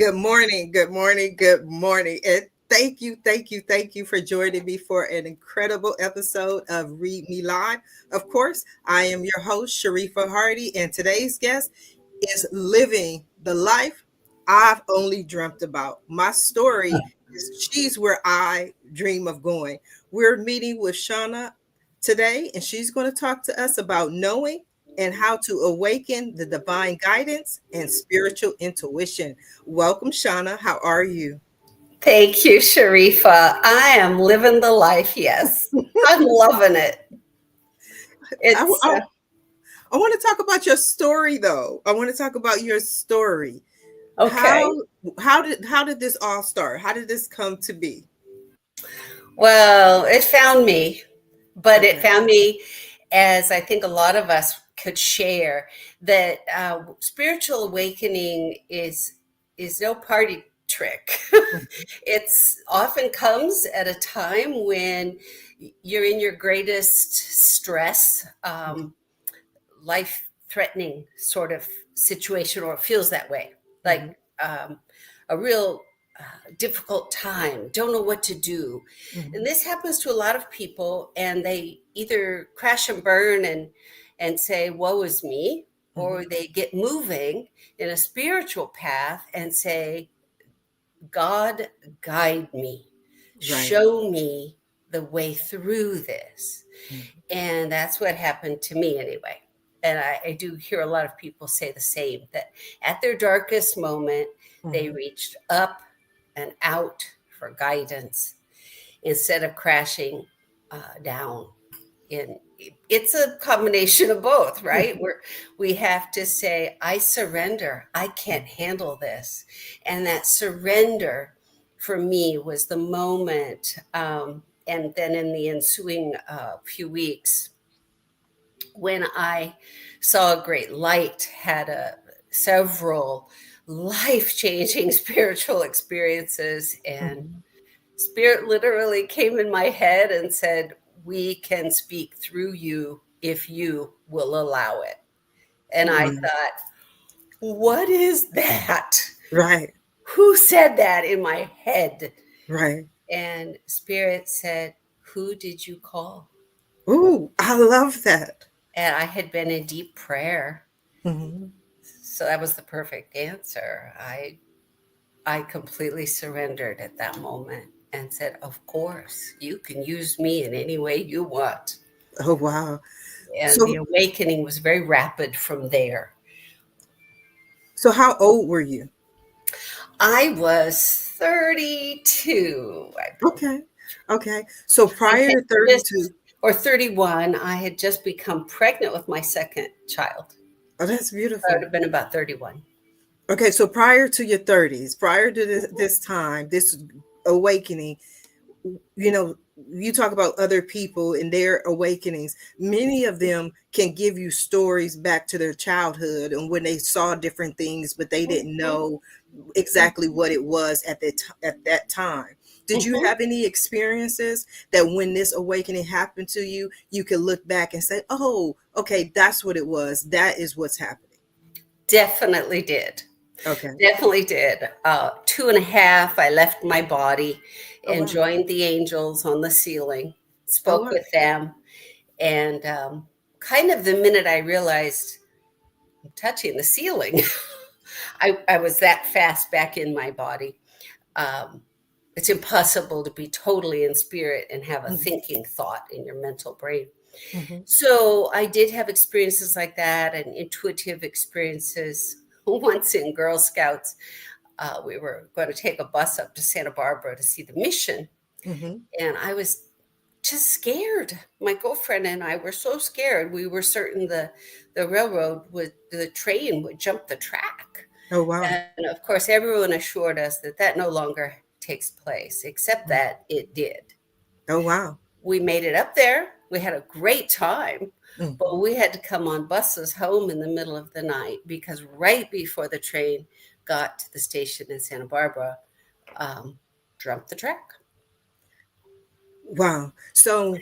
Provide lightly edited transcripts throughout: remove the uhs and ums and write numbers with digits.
Good morning, good morning, good morning. And thank you for joining me for an incredible episode of Read Me Live. Of course, I am your host, Sharifa Hardy, and today's guest is living the life I've only dreamt about. My story is she's where I dream of going. We're meeting with Shawna today, and she's going to talk to us about knowing and how to awaken the divine guidance and spiritual intuition. Welcome, Shawna. How are you? Thank you, Sharifa. I am living the life. Yes, I'm loving it. I, It's I, I want to talk about your story, though. I want to talk about your story. okay. How how did this all start? How did this come to be? Well, it found me, but it Okay. found me as I think a lot of us could share that spiritual awakening is no party trick. It's often comes at a time when you're in your greatest stress. Life threatening sort of situation, or it feels that way, like Mhm, um, a real difficult time, don't know what to do. And mhm, this happens to a lot of people, and they either crash and burn and say, woe is me, or mhm. they get moving in a spiritual path and say, God, guide me, Right. show me the way through this. Mhm, And that's what happened to me anyway. And I do hear a lot of people say the same, that at their darkest moment, they mhm. reached up and out for guidance instead of crashing down. In it's a combination of both, right? Where we have to say, I surrender. I can't handle this. And that surrender for me was the moment. And then in the ensuing few weeks, when I saw a great light, had several life changing spiritual experiences, and Mhm. spirit literally came in my head and said, we can speak through you if you will allow it. And I Wow. thought, what is that? Right. Who said that in my head? Right. And spirit said, who did you call? Ooh, I love that. And I had been in deep prayer. Mhm. So that was the perfect answer. I completely surrendered at that moment and said, of course, you can use me in any way you want. Oh, wow. And the So awakening was very rapid from there. so how old were you? I was 32, I believe. Okay. Okay. So I prior had to just, 32, or 31, I had just become pregnant with my second child. oh, that's I would beautiful. have been about 31. Okay, so prior to your 30s, prior to this time, this awakening, you know, you talk about other people and their awakenings. Many of them can give you stories back to their childhood and when they saw different things, but they didn't Mhm, know exactly what it was at that time. Did you mhm. have any experiences that when this awakening happened to you, you could look back and say, "Oh, okay, that's what it was. That is what's happening." Definitely did. Okay. Definitely did. 2.5, I left my body Oh and wow. joined the angels on the ceiling, Oh spoke wow. with them, and kind of the minute I realized I'm touching the ceiling, I was that fast back in my body. Um, it's impossible to be totally in spirit and have a Mhm, thinking thought in your mental brain. mhm, So I did have experiences like that, and intuitive experiences. Once in Girl Scouts, we were going to take a bus up to Santa Barbara to see the mission. mhm. And I was just scared. My girlfriend and I were so scared. We were certain the train would jump the track. Oh wow. And of course, everyone assured us that that no longer takes place, except Mm. that it did. Oh wow. We made it up there. We had a great time, but Mhm. we had to come on buses home in the middle of the night because right before the train got to the station in Santa Barbara, um, jumped the track. Wow. So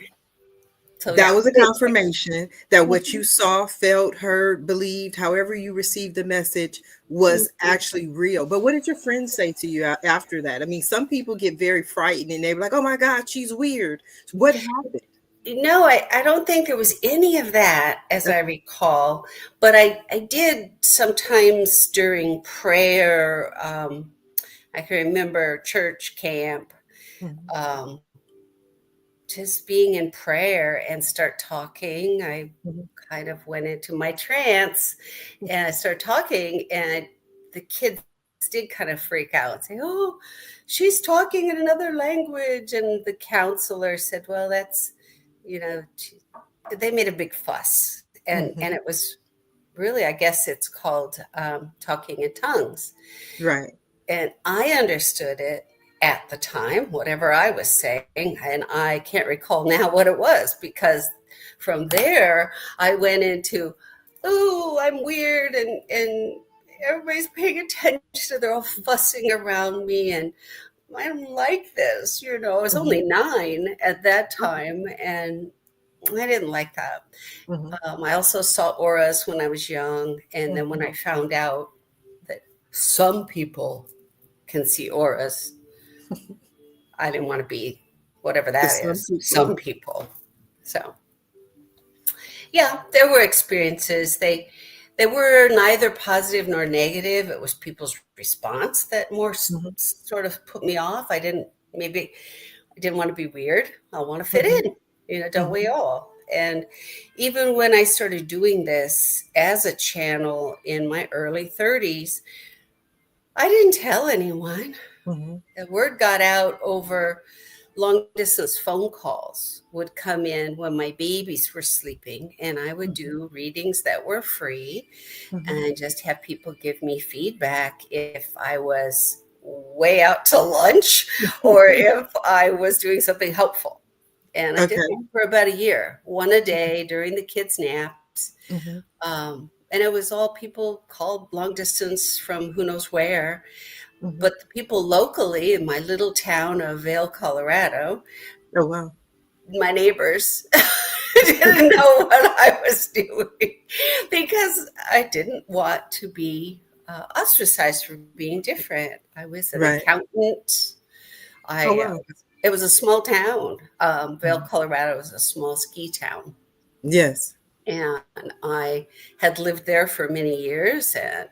So That yeah, was a confirmation that what you saw, felt, heard, believed, however you received the message was actually real. But what did your friends say to you after that? I mean, some people get very frightened and they're like, oh my God, she's weird. What happened? no, I don't think there was any of that as I recall, but I did sometimes during prayer. I can remember church camp, Mhm, um, just being in prayer and start talking. I mhm, kind of went into my trance and I started talking, and the kids did kind of freak out and say, "Oh, she's talking in another language." And the counselor said, "Well, that's, you know, they made a big fuss." And mhm. it was really, I guess it's called talking in tongues. Right. And I understood it at the time, whatever I was saying, and I can't recall now what it was, because from there I went into, oh, I'm weird, and everybody's paying attention. They're all fussing around me, and I don't like this. I was only Mhm. 9 at that Okay. time, and I didn't like that. Mhm, I also saw auras when I was young, and then when mhm. I found out that some people can see auras, I didn't want to be whatever The that some is, people. some people. So yeah, there were experiences. They were neither positive nor negative. It was people's response that more Mhm, sort of put me off. Maybe I didn't want to be weird. I want to fit mhm, in, don't we mhm, all? And even when I started doing this as a channel in my early 30s, I didn't tell anyone. mhm, The word got out over long distance phone calls would come in when my babies were sleeping, and I would mhm, do readings that were free mhm, and just have people give me feedback if I was way out to lunch or if I was doing something helpful. And I did that Okay. for about a year, one a day during the kids' naps. Mhm, And it was all people called long distance from who knows where. mhm. But the people locally in my little town of Vail, Colorado, Oh, wow. my neighbors, didn't know what I was doing because I didn't want to be ostracized for being different. I was an Right. accountant. Oh, I wow. It was a small town. Vail, Mhm. Colorado is a small ski town, Yes. and I had lived there for many years. And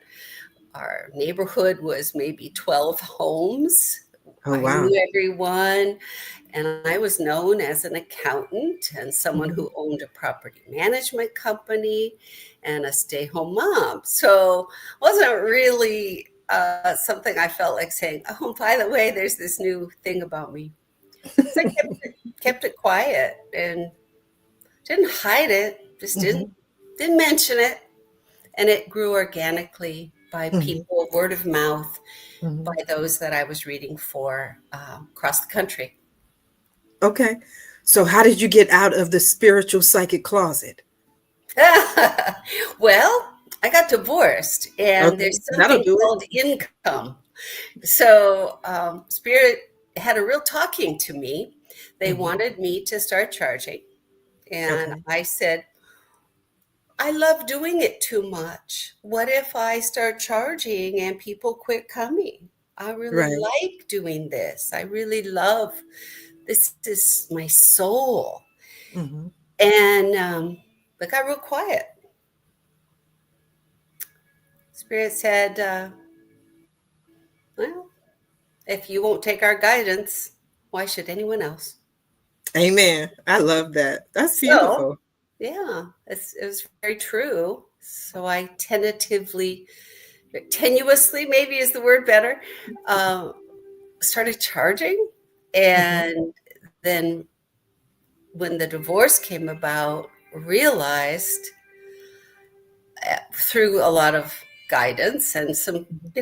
our neighborhood was maybe 12 homes. Oh, I wow. knew everyone, and I was known as an accountant and someone who Mhm, owned a property management company and a stay home mom. So it wasn't really something I felt like saying, oh, by the way, there's this new thing about me. So I kept it quiet and didn't hide it, just mhm, didn't mention it. And it grew organically by mhm, people, word of mouth, by mhm. those that I was reading for across the country. Okay. So how did you get out of the spiritual psychic closet? Well, I got divorced, and Okay. there's That'll something do it. called income. So, Spirit had a real talking to me. They Mhm. wanted me to start charging. And Okay. I said, I love doing it too much. What if I start charging and people quit coming? I really Right. like doing this. I really love this is my soul. Mhm. And I got real quiet. Spirit said, well, if you won't take our guidance, why should anyone else? Amen. I love that. That's So, beautiful. yeah, it was very true. So I tenuously, maybe is the word better, uh, started charging. Mhm, And then when the divorce came about, realized through a lot of guidance and some, mhm,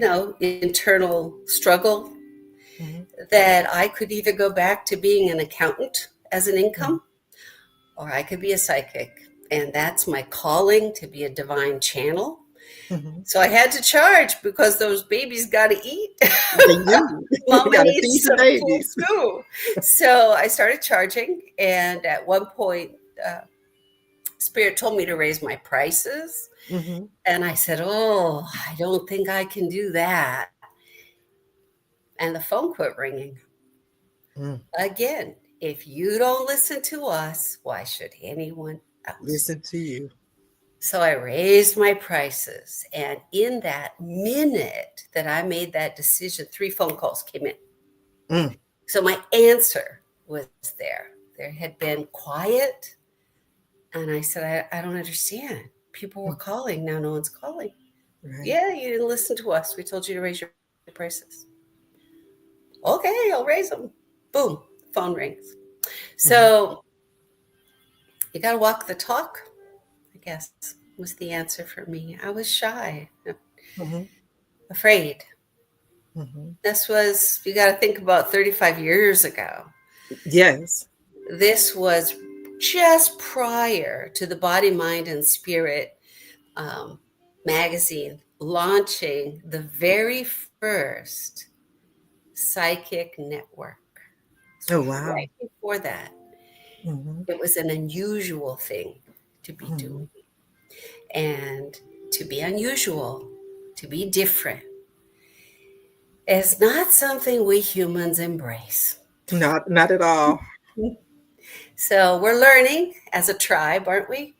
internal struggle, mhm, that I could either go back to being an accountant as an mhm, income, or I could be a psychic. And that's my calling, to be a divine channel. mhm. So I had to charge because those babies got to eat. They do. You Mama gotta needs feed the some food babies. too. So I started charging. And at one point, uh, Spirit told me to raise my prices. Mm-hmm. And I said, oh, I don't think I can do that. And the phone quit ringing. Mm. Again, if you don't listen to us, why should anyone else? Listen to you. So I raised my prices. And in that minute that I made that decision, 3 phone calls came in. Mm. So my answer was there. There had been quiet. And I said, I don't understand. People were Mm. calling. Now no one's calling. Right. Yeah, you didn't listen to us. We told you to raise your prices. Okay, I'll raise them. Boom, phone rings. Mm-hmm. So you got to walk the talk, I guess, was the answer for me. I was shy, Mm-hmm. afraid. Mm-hmm. This was, you got to think about 35 years ago. Yes. This was just prior to the Body, Mind, and Spirit um, magazine launching the very first psychic network. Oh, So wow. right before that, Mm-hmm. it was an unusual thing to be Mm-hmm. doing. And to be unusual, to be different, is not something we humans embrace. Not at all. So we're learning as a tribe, aren't we,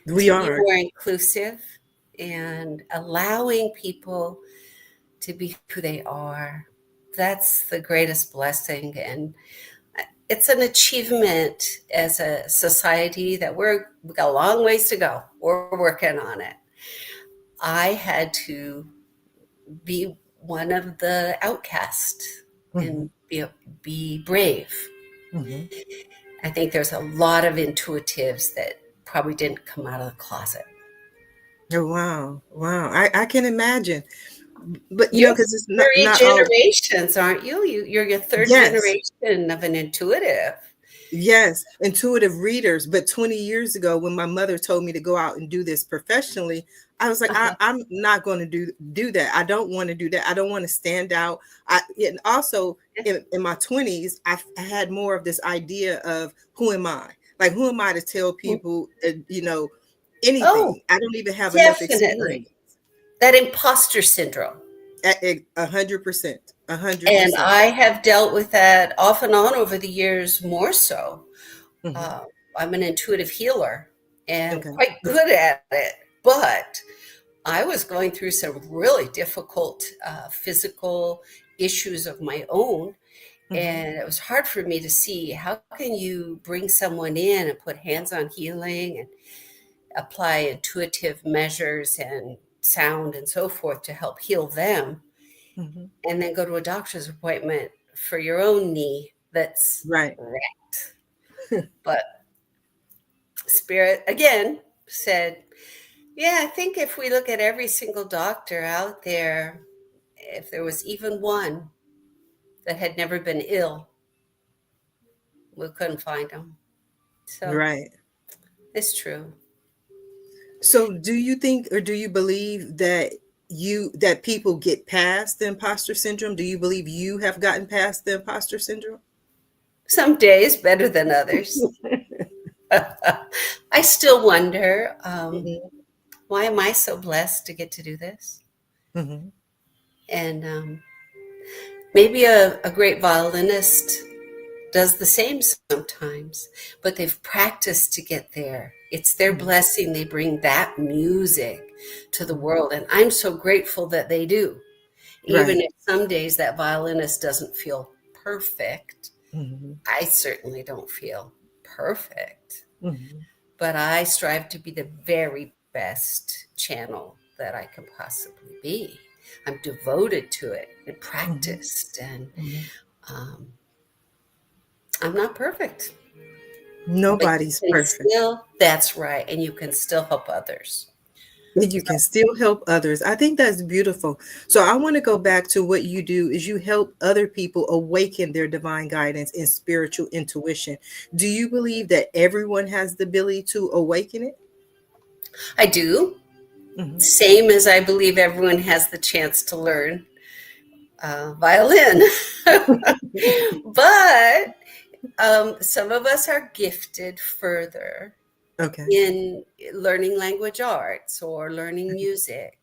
We to be are. more inclusive and allowing people to be who they are. That's the greatest blessing. And it's an achievement as a society that we got a long ways to go. We're working on it. I had to be one of the outcasts Mm-hmm. and be brave. Mm-hmm. I think there's a lot of intuitives that probably didn't come out of the closet. Oh, wow. Wow. I can imagine. But You're because it's three not all. generations, aren't you? You're your third Yes. generation of an intuitive. Yes, intuitive readers. But 20 years ago, when my mother told me to go out and do this professionally, I was like, Uh-huh. I'm not going to do that. I don't want to do that. I don't want to stand out. And also in my 20s, I had more of this idea of who am I? Like, who am I to tell people, Oh, anything? I don't even have enough experience. definitely. That imposter syndrome. 100%, a hundred And percent. I have dealt with that off and on over the years more so. Mhm. Uh, I'm an intuitive healer and Okay. quite good at it, but I was going through some really difficult physical issues of my own. Mhm. And it was hard for me to see how can you bring someone in and put hands on healing and apply intuitive measures and sound and so forth to help heal them, Mhm. and then go to a doctor's appointment for your own knee that's Right. wrecked. But Spirit again said, yeah, I think if we look at every single doctor out there, if there was even one that had never been ill, we couldn't find them. So Right. it's true. So do you think or do you believe that that people get past the imposter syndrome? Do you believe you have gotten past the imposter syndrome? Some days better than others. I still wonder, Mhm. why am I so blessed to get to do this? Mhm. And maybe a great violinist does the same sometimes, but they've practiced to get there. It's their Mhm. blessing. They bring that music to the Mhm. world. And I'm so grateful that they do. Even Right. if some days that violinist doesn't feel perfect, Mhm. I certainly don't feel perfect. Mhm. But I strive to be the very best channel that I can possibly be. I'm devoted to it and Mhm. practiced, and Mhm. um, I'm not perfect, but you Nobody's can perfect. still, that's right, and you can still help others. And you can still help others. I think that's beautiful. So I want to go back to what you do is you help other people awaken their divine guidance and spiritual intuition. Do you believe that everyone has the ability to awaken it? I do, Mhm. same as I believe everyone has the chance to learn violin. But Some of us are gifted further Okay. in learning language arts or learning music.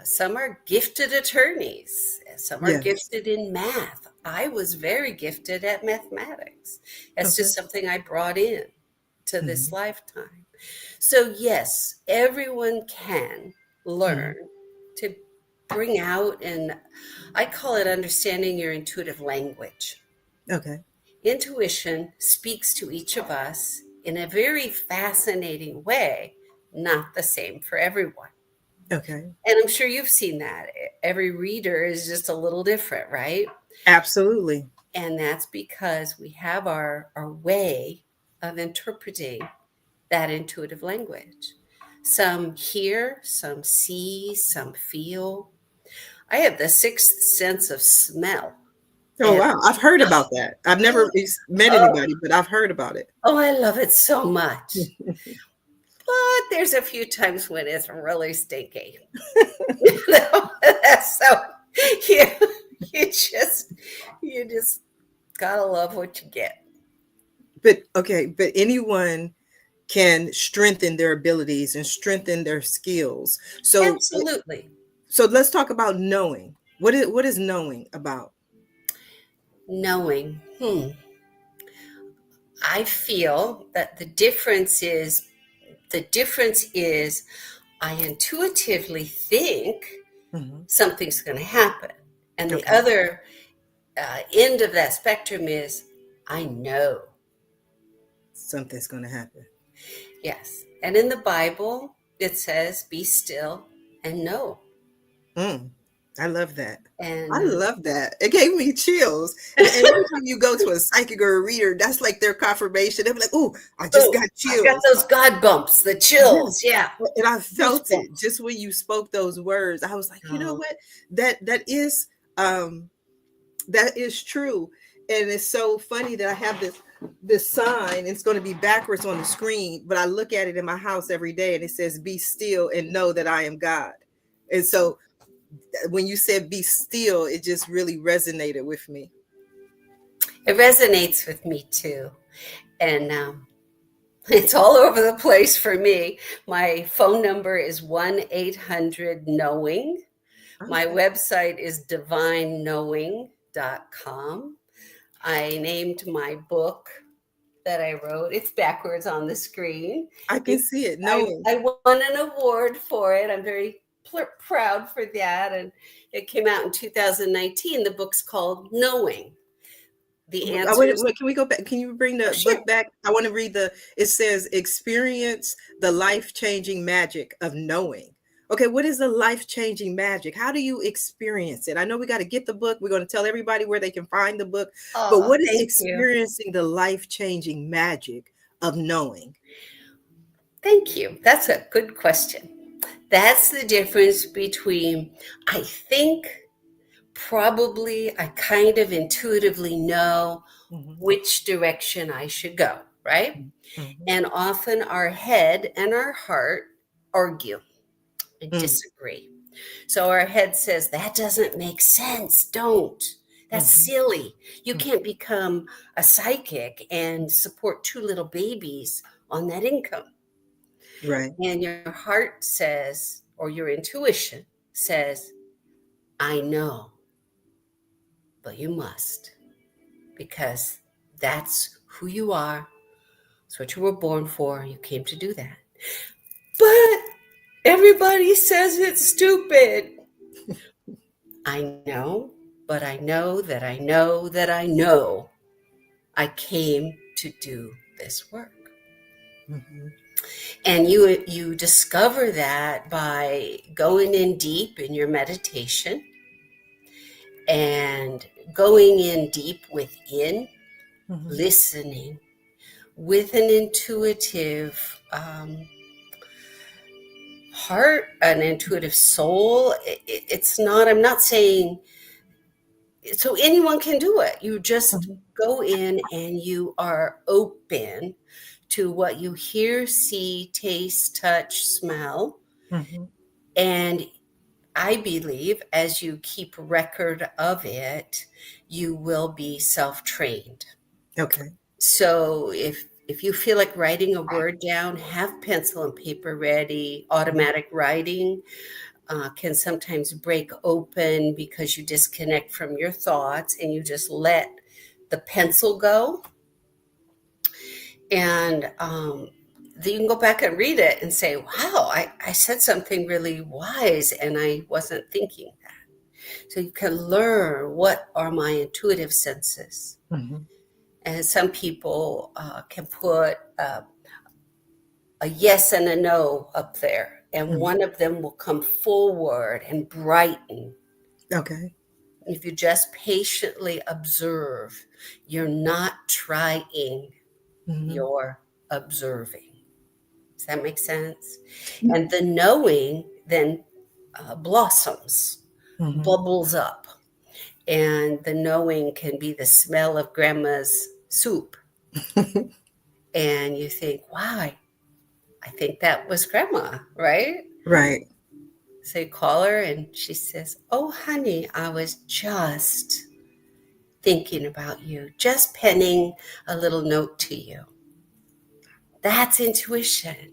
Some are gifted attorneys. Some are Yes. gifted in math. I was very gifted at mathematics. That's Okay. just something I brought in to this Hmm. lifetime. So, yes, everyone can Hmm. learn to bring out, and I call it understanding your intuitive language. Okay. Intuition speaks to each of us in a very fascinating way, not the same for everyone. Okay. And I'm sure you've seen that. Every reader is just a little different, right? Absolutely. And that's because we have our way of interpreting that intuitive language. Some hear, some see, some feel. I have the sixth sense of smell. Oh, And wow. I've heard about that. I've never met oh, anybody, but I've heard about it. oh, I love it so much. But there's a few times when it's really stinky. So you, you just gotta love what you get. But okay, but anyone can strengthen their abilities and strengthen their skills. Absolutely. So let's talk about knowing. What is knowing about? Knowing. I feel that the difference is I intuitively think Hmm. something's going to happen. And the Okay. other end of that spectrum is I know. Something's going to happen. Yes. And in the Bible, it says, be still and know. Mm, I love that. I And love that. It gave me chills. And every time you go to a psychic or a reader, that's like their confirmation. They'll be like, "Oh, I just oh, got I've got chills." those God bumps, the Yes. chills. Yeah. And I felt it Goosebumps. just when you spoke those words. I was like, you know Oh, what? Um that is true. And it's so funny that I have this sign. It's going to be backwards on the screen, but I look at it in my house every day and it says, "Be still and know that I am God." And so when you said be still, it just really resonated with me. it resonates with me too. And it's all over the place for me. My phone number is 1-800 knowing. My Okay. website is divineknowing.com. I named my book that I wrote, it's backwards on the screen. I can see it knowing. I won an award for it. I'm very proud for that. And it came out in 2019. The book's called Knowing. The answers. Wait, can we go back? Can you bring Oh, the sure. book back? I want to read it says, experience the life changing magic of knowing. Okay, what is the life changing magic? How do you experience it? I know we got to get the book. We're going to tell everybody where they can find the book. But Oh, what is thank you. experiencing the life changing magic of knowing? Thank you. That's a good question. That's the difference between, I think, probably I kind of intuitively know Hmm. which direction I should go, right? Hmm. And often our head and our heart argue and Hmm. disagree. So our head says, that doesn't make sense. Don't. That's Hmm. silly. You Hmm. can't become a psychic and support two little babies on that income. Right. And your heart says, or your intuition says, I know, but you must, because that's who you are. It's what you were born for. You came to do that. But everybody says it's stupid. I know, but I know that I know that I know I came to do this work. Hmm. And you discover that by going in deep in your meditation and going in deep within, Hmm. listening with an intuitive heart, an intuitive soul. It's not, I'm not saying, so anyone can do it. You just Hmm. go in and you are open to what you hear, see, taste, touch, smell. Hmm. And I believe as you keep record of it, you will be self trained. Okay. So if you feel like writing a word down, have pencil and paper ready. Automatic writing can sometimes break open because you disconnect from your thoughts and you just let the pencil go. And then you can go back and read it and say, wow, I said something really wise and I wasn't thinking that. So you can learn what are my intuitive senses. Mm-hmm. And some people can put a yes and a no up there, and Mm-hmm. one of them will come forward and brighten. Okay. If you just patiently observe, you're not trying, Mm-hmm. you're observing. Does that make sense? And the knowing then blossoms, Mm-hmm. bubbles up. And the knowing can be the smell of grandma's soup. And you think, wow, I think that was grandma, right? Right. So you call her and she says, oh, honey, I was just thinking about you, just penning a little note to you. That's intuition.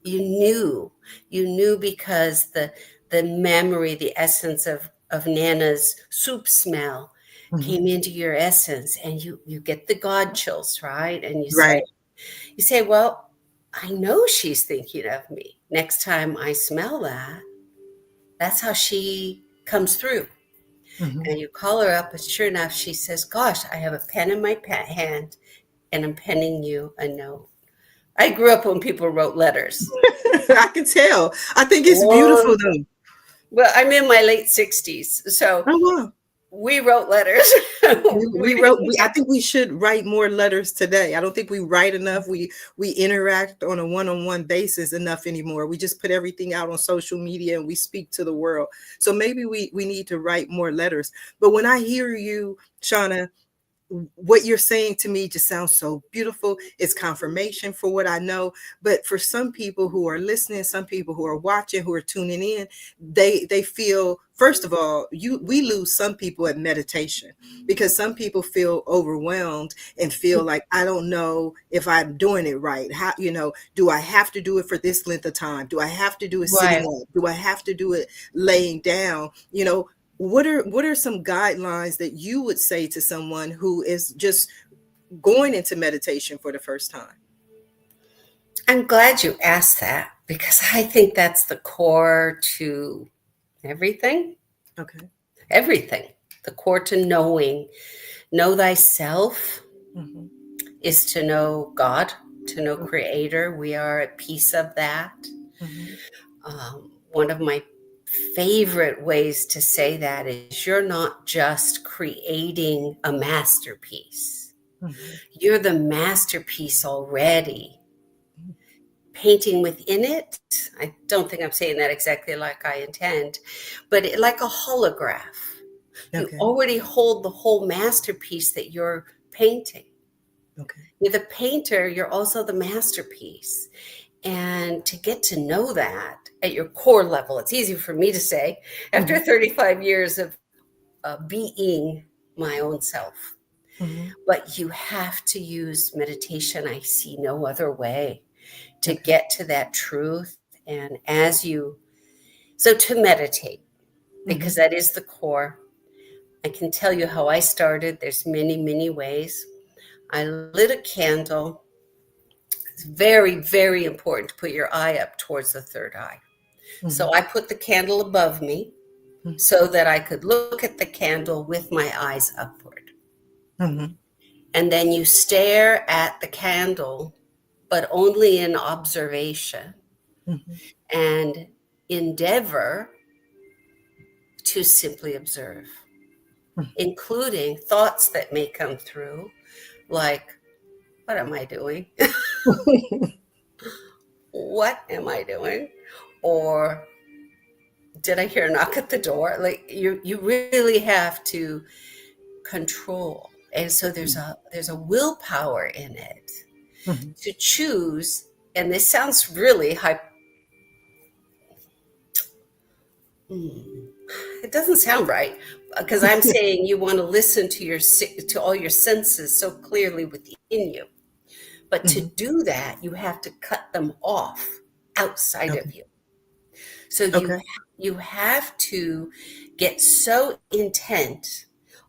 You knew. You knew because the memory, the essence of Nana's soup smell Mm-hmm. came into your essence and you get the God chills, right? And Right. you say, well, I know she's thinking of me. Next time I smell that, that's how she comes through. Mm-hmm. And you call her up, and sure enough, she says, gosh, I have a pen in my hand, and I'm penning you a note. I grew up when people wrote letters. I can tell. I think it's beautiful Long, though. well, I'm in my late 60s, so Oh wow. we wrote letters. We We wrote. didn't I have, think we should write more letters today. I don't think we write enough. We interact on a one-on-one basis enough anymore. We just put everything out on social media and we speak to the world. So maybe we need to write more letters. But when I hear you, Shawna, what you're saying to me just sounds so beautiful. It's confirmation for what I know. But for some people who are listening, some people who are watching, who are tuning in, they feel, first of all, we lose some people at meditation because some people feel overwhelmed and feel like, I don't know if I'm doing it right. How, do I have to do it for this length of time? Do I have to do it sitting right. up? Do I have to do it laying down? What are some guidelines that you would say to someone who is just going into meditation for the first time? I'm glad you asked that because I think that's the core to everything. Okay. Everything. The core to knowing. Know thyself Hmm. is to know God, to know Creator. We are a piece of that. Hmm. One of my favorite ways to say that is you're not just creating a masterpiece, Hmm. you're the masterpiece already. Painting within it, I don't think I'm saying that exactly like I intend, but like a holograph. You Okay. already hold the whole masterpiece that you're painting. Okay. You're the painter, you're also the masterpiece. And to get to know that at your core level, it's easy for me to say after Hmm. 35 years of being my own self. Hmm. But you have to use meditation. I see no other way to Okay. get to that truth. And so to meditate, because Hmm. that is the core, I can tell you how I started. There's many, many ways. I lit a candle. It's very, very important to put your eye up towards the third eye. So Hmm. I put the candle above me so that I could look at the candle with my eyes upward. Hmm. And then you stare at the candle, but only in observation, Hmm. and endeavor to simply observe, including thoughts that may come through, like, what am I doing? What am I doing? Or did I hear a knock at the door? Like you really have to control. And so there's a willpower in it Hmm. to choose. And this sounds really it doesn't sound right because I'm saying you want to listen to to all your senses so clearly within you. But to Hmm. do that, you have to cut them off outside of Okay. you. So Okay. you have to get so intent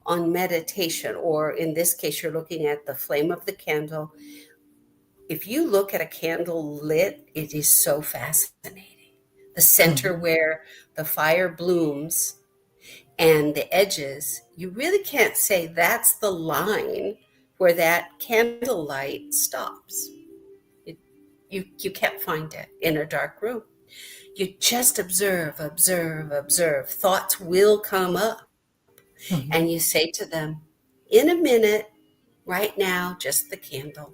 on meditation, or in this case, you're looking at the flame of the candle. If you look at a candle lit, it is so fascinating. The center Hmm. where the fire blooms and the edges, you really can't say that's the line where that candlelight stops. It, you can't find it in a dark room. You just observe, observe, observe. Thoughts will come up, and you Hmm. say to them, in a minute, right now, just the candle,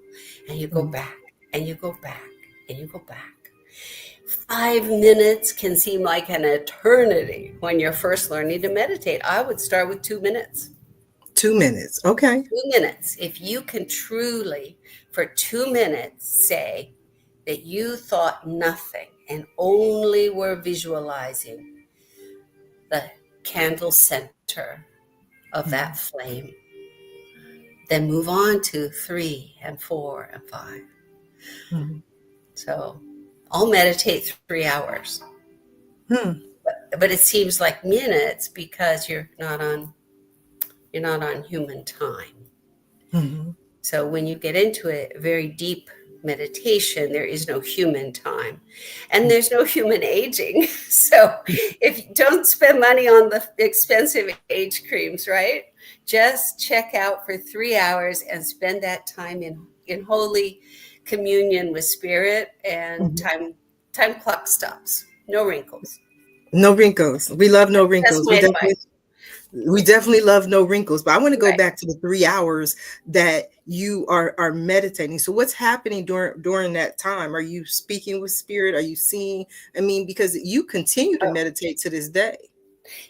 and you go Hmm. back, and you go back, and you go back. 5 minutes can seem like an eternity when you're first learning to meditate. I would start with 2 minutes. 2 minutes. Okay. 2 minutes. If you can truly, for 2 minutes, say that you thought nothing and only were visualizing the candle center of that Hmm. flame, then move on to 3 and 4 and 5. Hmm. So I'll meditate 3 hours, Hmm. but it seems like minutes because you're not on human time. Hmm. So when you get into a very deep meditation, there is no human time and there's no human aging. So if you don't spend money on the expensive age creams, right? Just check out for 3 hours and spend that time in holy communion with spirit, and Hmm. time clock stops. No wrinkles. No wrinkles. We love no That's wrinkles. my advice. We definitely love no wrinkles. But I want to go Right. back to the 3 hours that you are meditating. So what's happening during that time? Are you speaking with spirit? Are you seeing? I mean, because you continue to Oh, meditate to this day.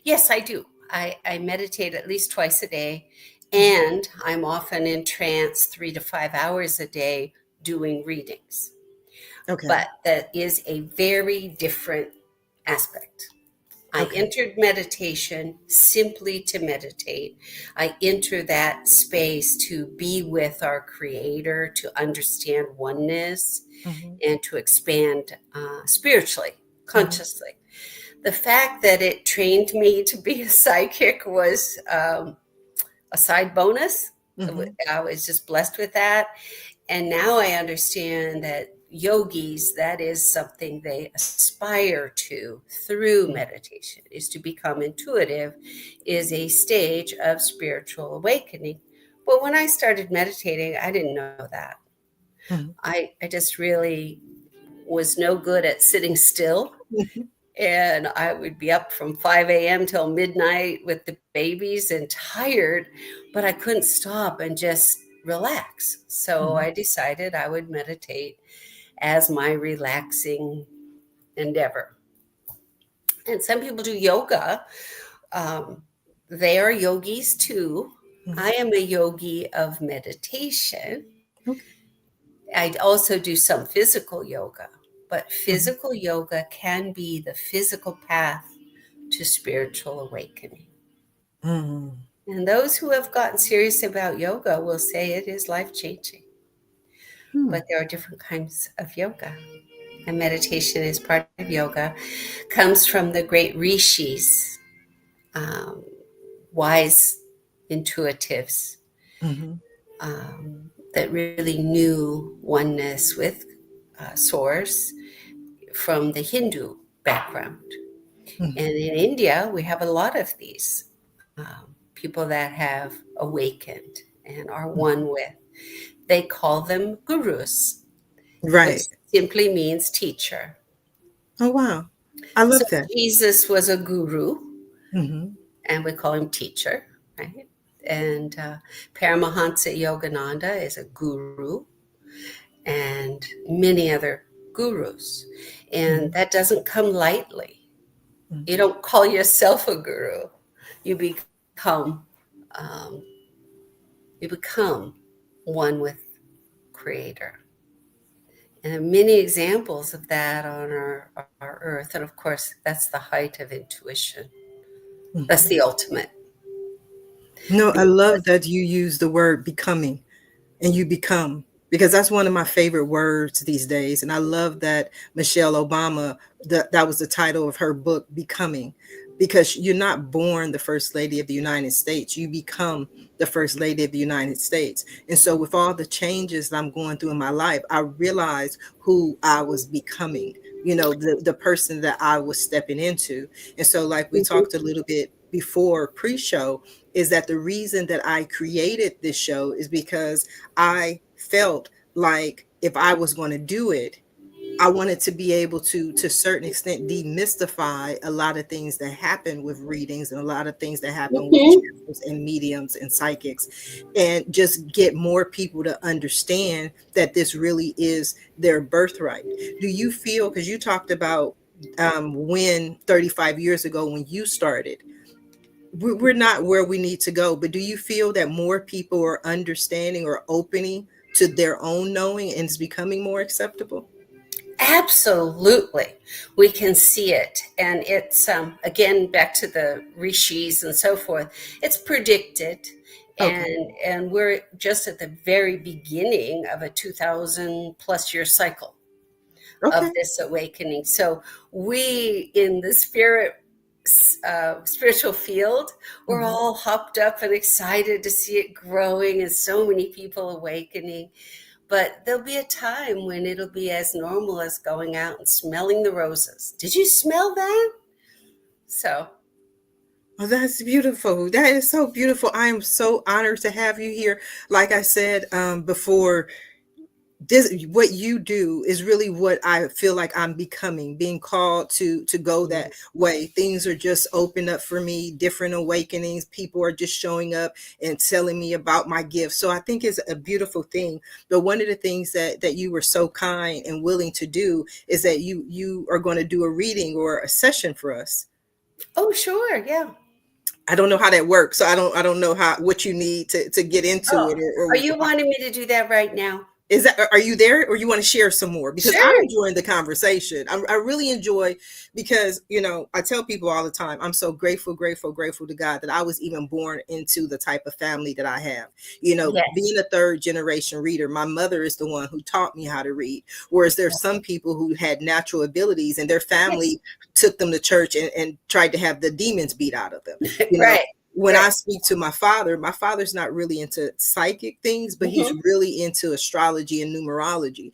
yes, I do. I meditate at least twice a day, Mhm. and I'm often in trance 3 to 5 hours a day doing readings. Okay. But that is a very different aspect. I Okay. entered meditation simply to meditate. I enter that space to be with our Creator, to understand oneness, Hmm. and to expand spiritually, Hmm. consciously. The fact that it trained me to be a psychic was a side bonus. Hmm. I was just blessed with that. And now I understand that yogis, that is something they aspire to through meditation, is to become intuitive, is a stage of spiritual awakening. But when I started meditating, I didn't know that. Hmm. I just really was no good at sitting still, and I would be up from 5 a.m. till midnight with the babies and tired, but I couldn't stop and just relax. So Hmm. I decided I would meditate as my relaxing endeavor. And some people do yoga. Um, they are yogis too. Hmm. I am a yogi of meditation. Okay. I also do some physical yoga, but Hmm. physical yoga can be the physical path to spiritual awakening. Hmm. And those who have gotten serious about yoga will say it is life changing. Hmm. But there are different kinds of yoga. And meditation is part of yoga, comes from the great rishis, um, wise intuitives, Hmm. that really knew oneness with source from the Hindu background. And Hmm. in India, we have a lot of these people that have awakened and are one with. They call them gurus, which Right. simply means teacher. Oh, wow. I So love that. Jesus was a guru, Hmm. and we call him teacher, right? And Paramahansa Yogananda is a guru, and many other gurus. And Hmm. that doesn't come lightly. Hmm. You don't call yourself a guru. You become um, you become one with Creator. And there are many examples of that on our earth. And of course, that's the height of intuition. That's Mhm. the ultimate. No, I love Because that you use the word becoming. And you become, because that's one of my favorite words these days. And I love that Michelle Obama, that was the title of her book, Becoming, because you're not born the first lady of the United States, you become the first lady of the United States. And so with all the changes that I'm going through in my life, I realized who I was becoming, the person that I was stepping into. And so, like we talked a little bit before pre-show, is that the reason that I created this show is because I felt like if I was going to do it, I wanted to be able to a certain extent, demystify a lot of things that happen with readings and a lot of things that happen with Mhm. channels and mediums and psychics, and just get more people to understand that this really is their birthright. Do you feel, because you talked about when 35 years ago when you started, we're not where we need to go, but do you feel that more people are understanding or opening to their own knowing and it's becoming more acceptable? Absolutely. We can see it. And it's, again, back to the rishis and so forth, it's predicted. Okay. And we're just at the very beginning of a 2000 plus year cycle of Okay. this awakening. So we in the spiritual field, we're Mhm. all hopped up and excited to see it growing and so many people awakening. But there'll be a time when it'll be as normal as going out and smelling the roses. Did you smell that? So, Oh, that's beautiful. That is so beautiful. I am so honored to have you here. Like I said before, this, what you do is really what I feel like I'm becoming, being called to go that way. Things are just open up for me, different awakenings, people are just showing up and telling me about my gifts. So I think it's a beautiful thing. But one of the things that you were so kind and willing to do is that you are going to do a reading or a session for us. oh, sure, yeah. I don't know how that works, so I don't know how, what you need to get into Oh, it, are or you wanting me to do that right now? is that, are you there, or you want to share some more? Because I'm Sure. enjoying the conversation. I really enjoy, because I tell people all the time, I'm so grateful, grateful, grateful to God that I was even born into the type of family that I have. Yes. Being a third generation reader, my mother is the one who taught me how to read. Whereas there's some people who had natural abilities and their Yes. family took them to church and tried to have the demons beat out of them. You know, Right. when I Right. speak to my father's not really into psychic things, but he's Hmm. really into astrology and numerology.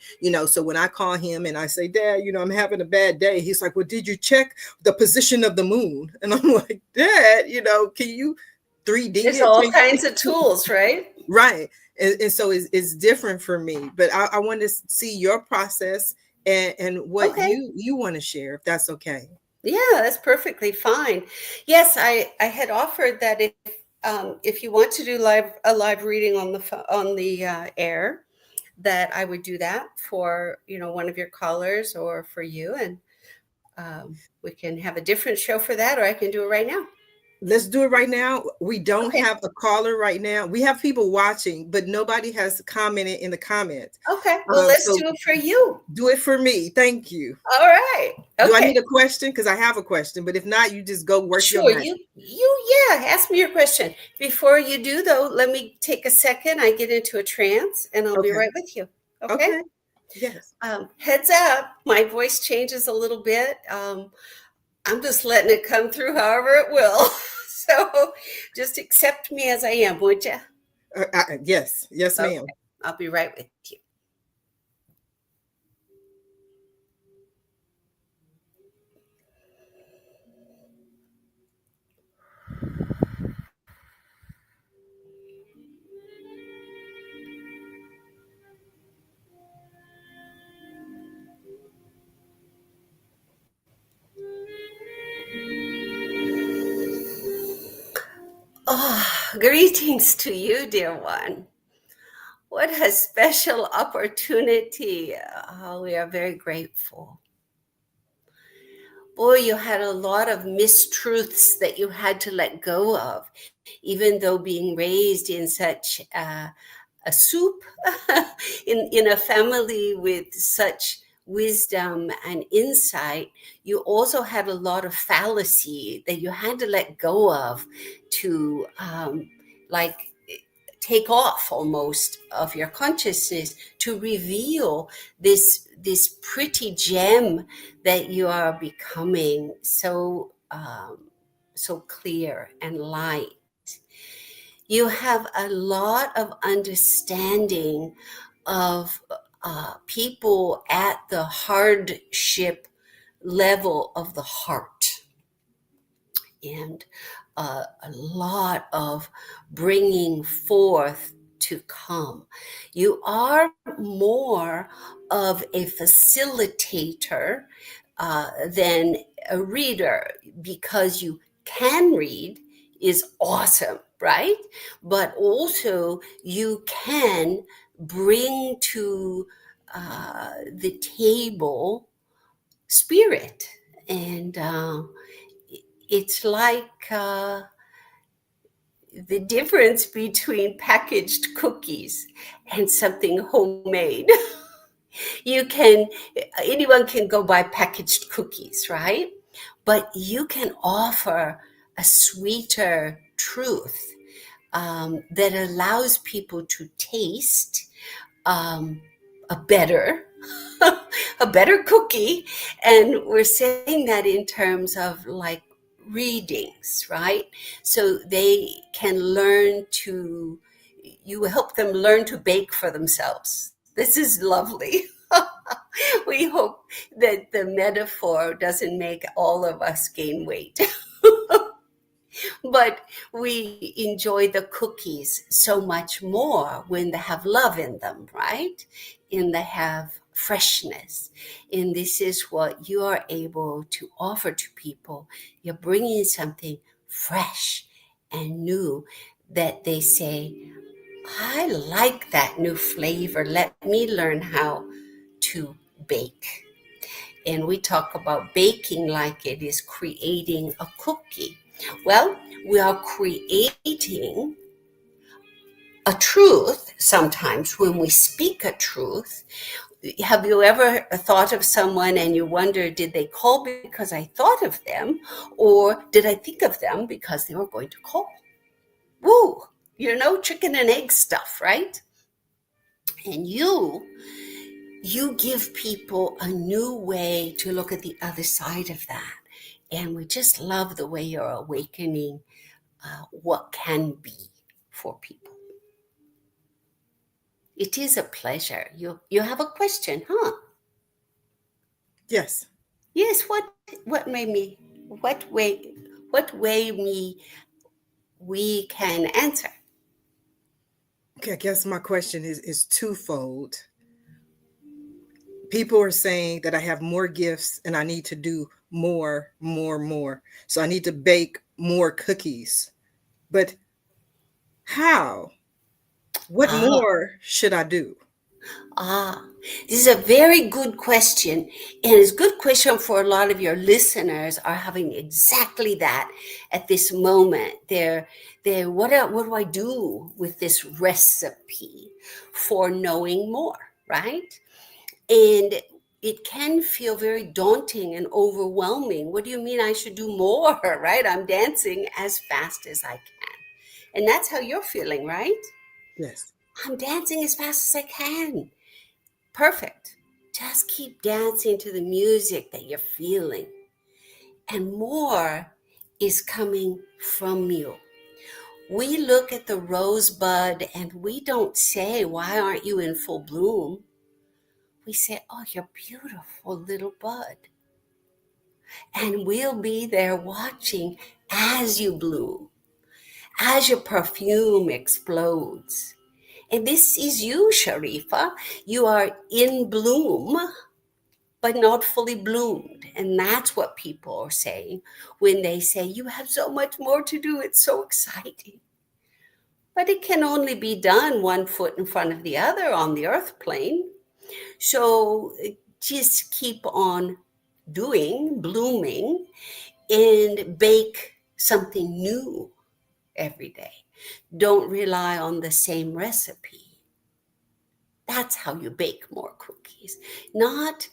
So when I call him and I say, Dad, I'm having a bad day, he's like, well, did you check the position of the moon? And I'm like, Dad, can you 3D There's it? all kinds of tools, right? Right. And so it's different for me, but I want to see your process and what Okay. you want to share, if that's okay. Yeah, that's perfectly fine. Yes, I had offered that if you want to do a live reading on on the air, that I would do that for one of your callers or for you, and we can have a different show for that, or I can do it right now. Let's do it right now. We don't Okay. have a caller right now. We have people watching, but nobody has commented in the comments. Okay. Well, let's So do it for you. do it for me. Thank you. All right. Do I Okay. need a question? Because I have a question, but if not, you just go work your Sure. magic. Yeah. Ask me your question. Before you do, though, let me take a second. I get into a trance, and I'll be Okay. right with you. Okay. Okay. Yes. Heads up, my voice changes a little bit. I'm just letting it come through however it will. So just accept me as I am, would you? Yes. Yes, Okay. ma'am. I'll be right with you. Oh, greetings to you, dear one. What a special opportunity. Oh, we are very grateful. Boy, you had a lot of mistruths that you had to let go of, even though being raised in such a soup, in a family with such wisdom and insight, you also had a lot of fallacy that you had to let go of to like take off almost of your consciousness to reveal this pretty gem that you are becoming so clear and light. You have a lot of understanding of people at the hardship level of the heart, and a lot of bringing forth to come. You are more of a facilitator than a reader, because you can read is awesome, right? But also you can bring to the table spirit. And it's like the difference between packaged cookies and something homemade. You can, anyone can go buy packaged cookies, right? But you can offer a sweeter truth that allows people to taste um, a better a better cookie. And we're saying that in terms of like readings, right? So they can learn to, you help them learn to bake for themselves. This is lovely. We hope that the metaphor doesn't make all of us gain weight. But we enjoy the cookies so much more when they have love in them, right? And they have freshness. And this is what you are able to offer to people. You're bringing something fresh and new that they say, I like that new flavor. Let me learn how to bake. And we talk about baking like it is creating a cookie. Well, we are creating a truth sometimes when we speak a truth. Have you ever thought of someone and you wonder, did they call because I thought of them? Or did I think of them because they were going to call? Woo! Chicken and egg stuff, right? And you give people a new way to look at the other side of that. And we just love the way you're awakening what can be for people. It is a pleasure. You have a question, huh? Yes. Yes. What made me? What way we can answer? Okay, I guess my question is twofold. People are saying that I have more gifts and I need to do more, more, more. So I need to bake more cookies. But how? What Ah, more should I do? Ah, this is a very good question. And it's a good question for a lot of your listeners are having exactly that at this moment. What do I do with this recipe for knowing more, right? And it can feel very daunting and overwhelming. What do you mean I should do more, right? I'm dancing as fast as I can. And that's how you're feeling, right? Yes. I'm dancing as fast as I can. Perfect. Just keep dancing to the music that you're feeling. And more is coming from you. We look at the rosebud and we don't say, why aren't you in full bloom? We say, oh, you're beautiful little bud. And we'll be there watching as you bloom, as your perfume explodes. And this is you, Sharifa. You are in bloom, but not fully bloomed. And that's what people are saying when they say, you have so much more to do. It's so exciting. But it can only be done one foot in front of the other on the earth plane. So just keep on doing, blooming, and bake something new every day. Don't rely on the same recipe. That's how you bake more cookies. Not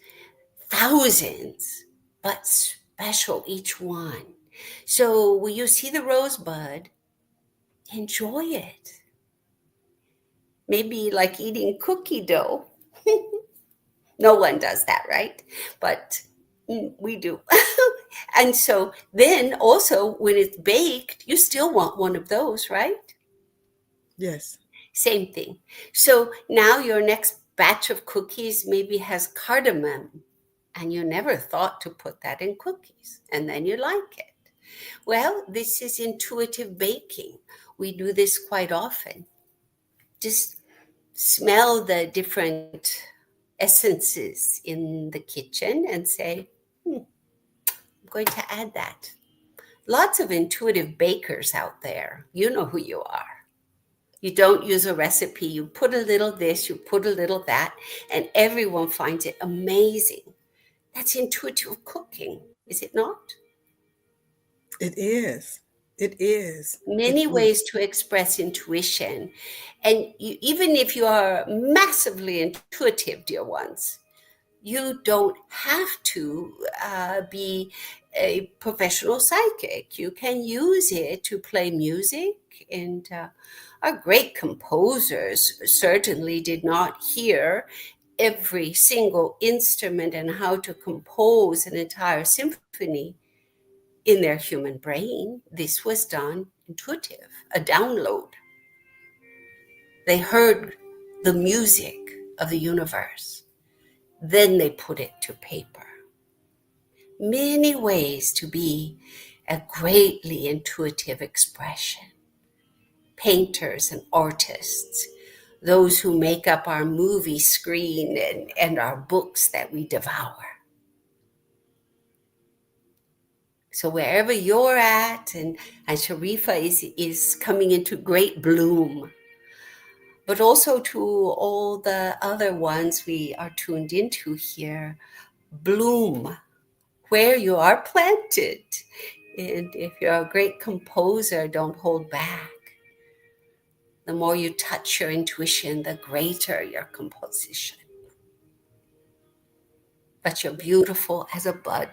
thousands, but special each one. So when you see the rosebud, enjoy it. Maybe like eating cookie dough. No one does that, right? But we do. And so then also when it's baked, you still want one of those, right? Yes. Same thing. So now your next batch of cookies maybe has cardamom, and you never thought to put that in cookies, and then you like it. Well, this is intuitive baking. We do this quite often. Just smell the different essences in the kitchen and say, I'm going to add that. Lots of intuitive bakers out there. You know who you are. You don't use a recipe. You put a little this, you put a little that, and everyone finds it amazing. That's intuitive cooking, is it not? It is. It is. It Many is. ways to express intuition. And even if you are massively intuitive, dear ones, you don't have to be a professional psychic. You can use it to play music. And our great composers certainly did not hear every single instrument and how to compose an entire symphony in their human brain. This was done intuitive, a download. They heard the music of the universe, then they put it to paper. Many ways to be a greatly intuitive expression. Painters and artists, those who make up our movie screen and our books that we devour. So wherever you're at, and Sharifa is coming into great bloom, but also to all the other ones we are tuned into here, bloom where you are planted. And if you're a great composer, don't hold back. The more you touch your intuition, the greater your composition. But you're beautiful as a bud,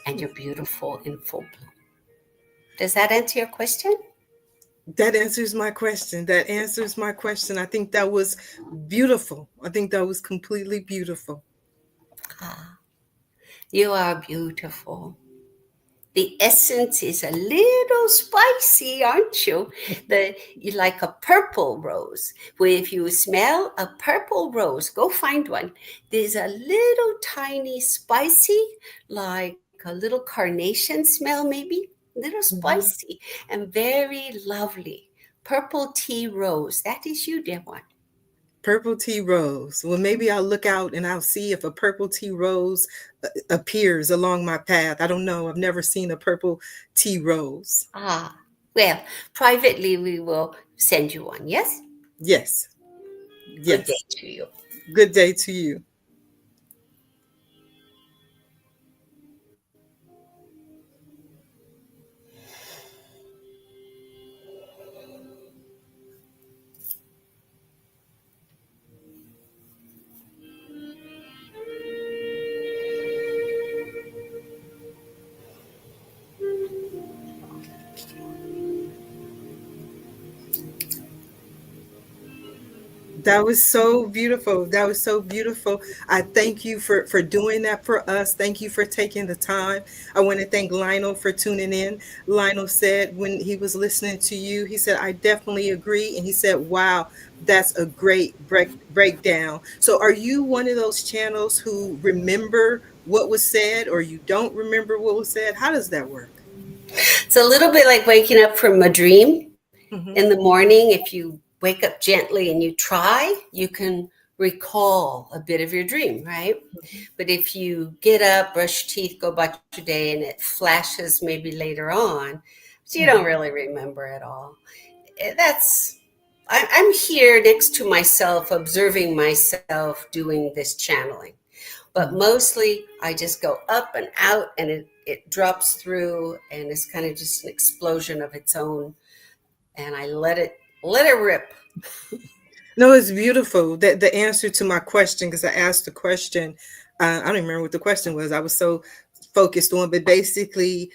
and you're beautiful in full bloom. Does that answer your question? That answers my question. That answers my question. I think that was beautiful. I think that was completely beautiful. Ah, you are beautiful. The essence is a little spicy, aren't you? You like a purple rose. Well, if you smell a purple rose, go find one. There's a little tiny spicy, like a little carnation smell, maybe. Little Mhm. spicy and very lovely. Purple tea rose. That is you, dear one. Purple tea rose. Well, maybe I'll look out and I'll see if a purple tea rose appears along my path. I don't know. I've never seen a purple tea rose. Ah, well, privately we will send you one. Yes? Yes. Good day Yes. to you. Good day to you. That was so beautiful. That was so beautiful. I thank you for doing that for us. Thank you for taking the time. I want to thank Lionel for tuning in. Lionel said when he was listening to you, he said, I definitely agree. And he said, wow, that's a great breakdown. So are you one of those channels who remember what was said or you don't remember what was said? How does that work? It's a little bit like waking up from a dream Hmm. in the morning. If you wake up gently and you try, you can recall a bit of your dream, right? But if you get up, brush your teeth, go about your day, and it flashes maybe later on, so you don't Hmm. really remember it all. That's I'm here next to myself, observing myself doing this channeling. But Hmm. mostly I just go up and out, and it drops through, and it's kind of just an explosion of its own, and I let it rip. No, it's beautiful. That the answer to my question, because I asked the question, I don't even remember what the question was. I was so focused on, but basically,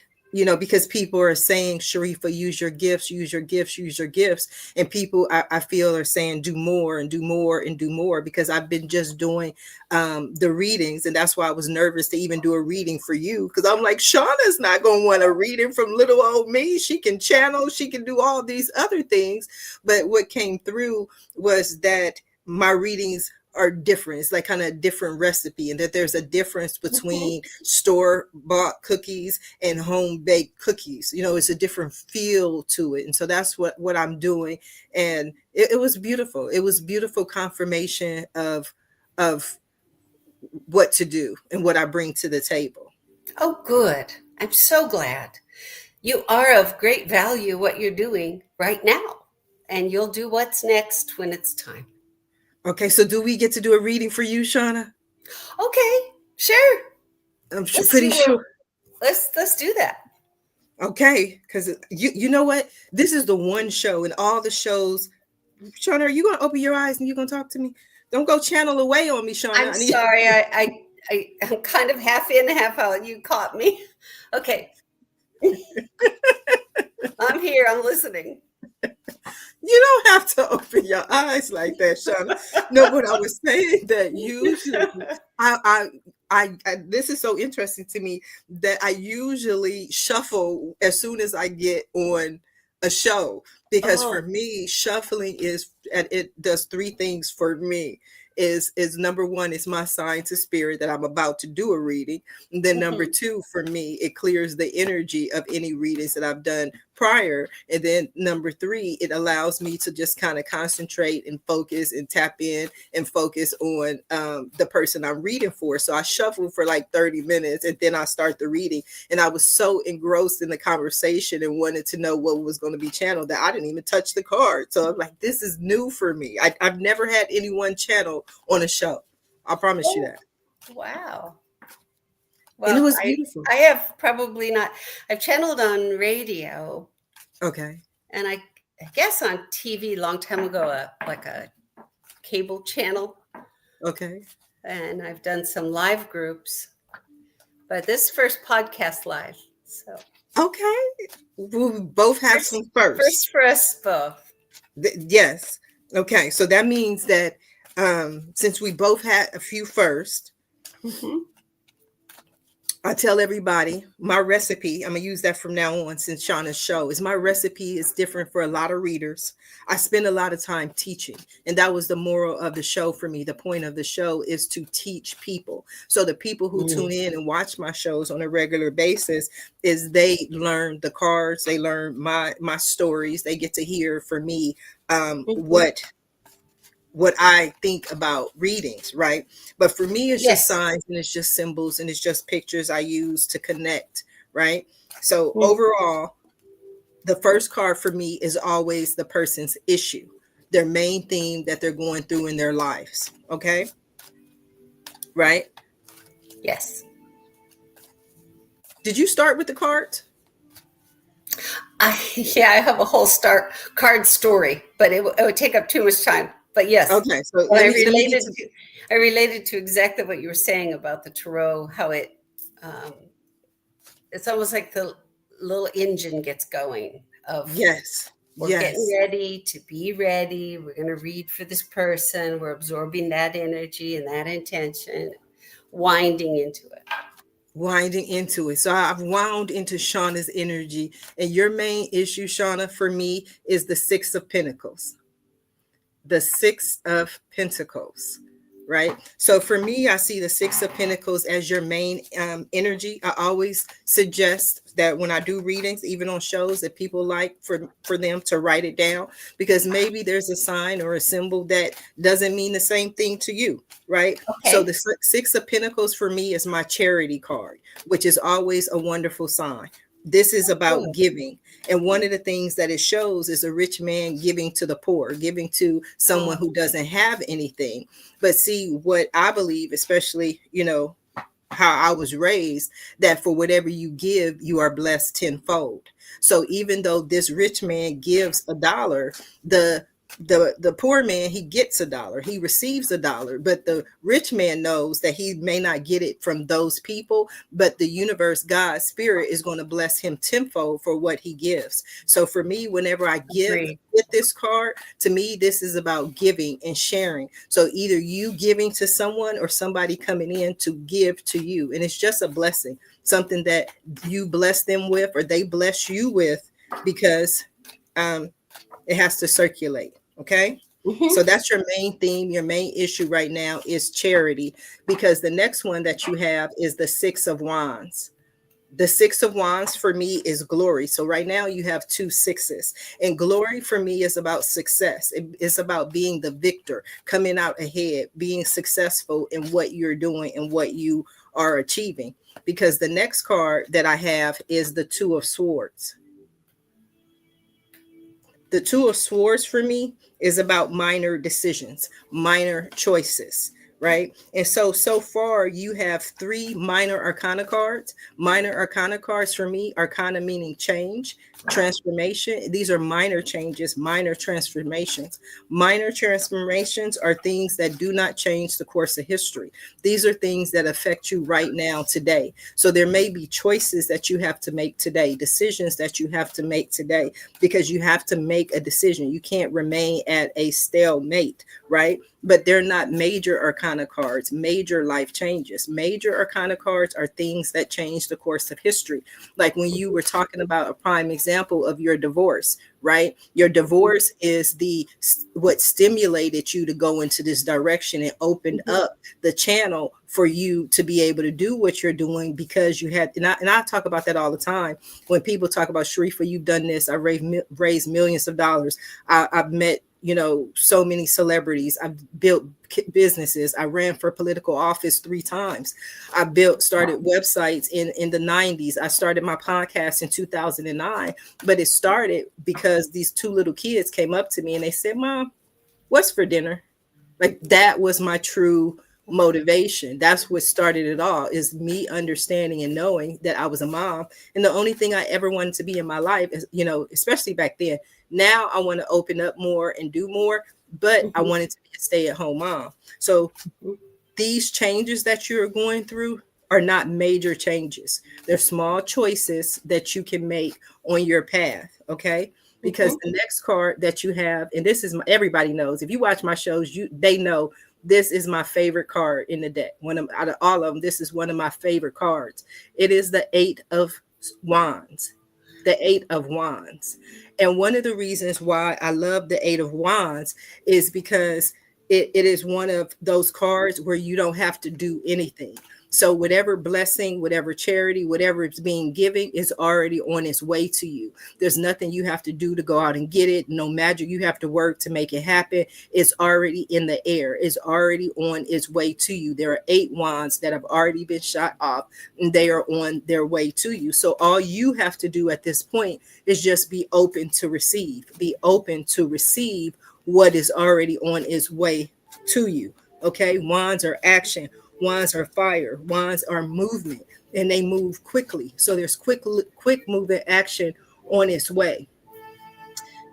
because people are saying, Sharifa, use your gifts, use your gifts, use your gifts. And people I feel are saying, do more and do more and do more, because I've been just doing the readings. And that's why I was nervous to even do a reading for you. Because I'm like, Shauna's not going to want a reading from little old me. She can channel, she can do all these other things. But what came through was that my readings are different. It's like kind of a different recipe, and that there's a difference Mhm. between store bought cookies and home baked cookies. It's a different feel to it. And so that's what I'm doing. And it was beautiful. It was beautiful confirmation of what to do and what I bring to the table. Oh, good. I'm so glad. You are of great value what you're doing right now, and you'll do what's next when it's time. Okay, so do we get to do a reading for you, Shauna? Okay, sure. I'm Let's pretty do a sure. let's do that. Okay, because you know what? This is the one show in all the shows. Shauna, are you gonna open your eyes and you gonna talk to me? Don't go channel away on me, Shauna. I'm I need sorry. I'm kind of half in, half out. You caught me. Okay, I'm here. I'm listening. you don't have to open your eyes like that, Shauna. No, but I was saying that usually I I this is so interesting to me that I usually shuffle as soon as I get on a show, because for Oh. me shuffling is, and it does three things for me. Is number one, it's my sign to spirit that I'm about to do a reading. And then number Mhm. two, for me, it clears the energy of any readings that I've done prior. And then number three, it allows me to just kind of concentrate and focus and tap in and focus on the person I'm reading for. So I shuffle for like 30 minutes and then I start the reading. And I was so engrossed in the conversation and wanted to know what was going to be channeled that I didn't even touch the card. So I'm like, this is new for me. I've never had anyone channel on a show. I promise you Oh, that. wow. And it Well, was I beautiful. I have probably not. I've channeled on radio, Okay. and I guess on TV long time ago, like a cable channel, Okay. and I've done some live groups. But this first podcast live, so Okay. We both have first some first. first for us both. Yes. Okay. So that means that since we both had a few first, Hmm. I tell everybody my recipe. I'm gonna use that from now on, since Shauna's show is my recipe is different for a lot of readers. I spend a lot of time teaching, and that was the moral of the show for me. The point of the show is to teach people. So the people who tune Mm. in and watch my shows on a regular basis is they learn the cards, they learn my stories, they get to hear from me Hmm. what I think about readings, right? But for me, it's just Yes. signs and it's just symbols and it's just pictures I use to connect, right? So Mm. overall, the first card for me is always the person's issue, their main theme that they're going through in their lives. Okay, right? Yes. Did you start with the cards? Yeah, I have a whole start card story, but it would take up too much time. But yes, Okay, so but let me get to. I related to exactly what you were saying about the tarot, how um, it's almost like the little engine gets going of Yes, we're getting yes. ready to be ready. We're going to read for this person. We're absorbing that energy and that intention, winding into it. Winding into it. So I've wound into Shauna's energy. And your main issue, Shauna, for me is the Six of Pentacles. The Six of Pentacles, right? So for me, I see the Six of Pentacles as your main energy. I always suggest that when I do readings, even on shows, that people like for them to write it down, because maybe there's a sign or a symbol that doesn't mean the same thing to you, right? So the Okay. Six of Pentacles for me is my charity card, which is always a wonderful sign. This is about Good. giving. And one of the things that it shows is a rich man giving to the poor, giving to someone Oh, who doesn't have anything. But see, what I believe, especially, how I was raised, that for whatever you give, you are blessed tenfold. So even though this rich man gives $1, the The poor man, he gets a dollar, he receives a dollar, but the rich man knows that he may not get it from those people, but the universe, God, spirit is going to bless him tenfold for what he gives. So for me, whenever I give Agree. with this card, to me this is about giving and sharing. So either you giving to someone or somebody coming in to give to you, and it's just a blessing, something that you bless them with or they bless you with, because um it has to circulate. Okay. So Hmm. that's your main theme. Your main issue right now is charity, because the next one that you have is the Six of Wands. The Six of Wands for me is glory. So right now you have two sixes, and glory for me is about success. It's about being the victor, coming out ahead, being successful in what you're doing and what you are achieving. Because the next card that I have is the Two of Swords. The Two of Swords for me is about minor decisions, minor choices, right? And so far you have three minor arcana cards. Minor arcana cards for me, arcana meaning change, transformation. These are minor changes, minor transformations. Minor transformations are things that do not change the course of history. These are things that affect you right now, today. So there may be choices that you have to make today, decisions that you have to make today, because you have to make a decision. You can't remain at a stalemate, right? But they're not major arcana cards, major life changes. Major arcana cards are things that change the course of history. Like when you were talking about a prime example of your divorce, right? Your divorce is the what stimulated you to go into this direction and opened Hmm. up the channel for you to be able to do what you're doing, because you had, and I talk about that all the time when people talk about, Sharifa, you've done this. I raised millions of dollars. I've met, so many celebrities. I've built businesses. I ran for political office 3 times. I started websites in the 90s. I started my podcast in 2009, but it started because these two little kids came up to me and they said, Mom, what's for dinner? Like, that was my true motivation. That's what started it all, is me understanding and knowing that I was a mom, and the only thing I ever wanted to be in my life is, especially back then. Now I want to open up more and do more, but I Hmm. wanted to be a stay-at-home mom. So these changes that you're going through are not major changes. They're small choices that you can make on your path. Okay. Because Hmm. the next card that you have, and this is everybody knows, if you watch my shows, they know this is my favorite card in the deck. Out of all of them, this is one of my favorite cards. It is the Eight of Wands. The Eight of Wands. And one of the reasons why I love the Eight of Wands is because it is one of those cards where you don't have to do anything. So whatever blessing, whatever charity, whatever it's being given is already on its way to you. There's nothing you have to do to go out and get it. No magic you have to work to make it happen. It's already in the air. It's already on its way to you. There are 8 wands that have already been shot off, and they are on their way to you. So all you have to do at this point is just be open to receive. Be open to receive what is already on its way to you. Okay, wands are action, wands are fire, wands are movement, and they move quickly. So there's quick movement action on its way.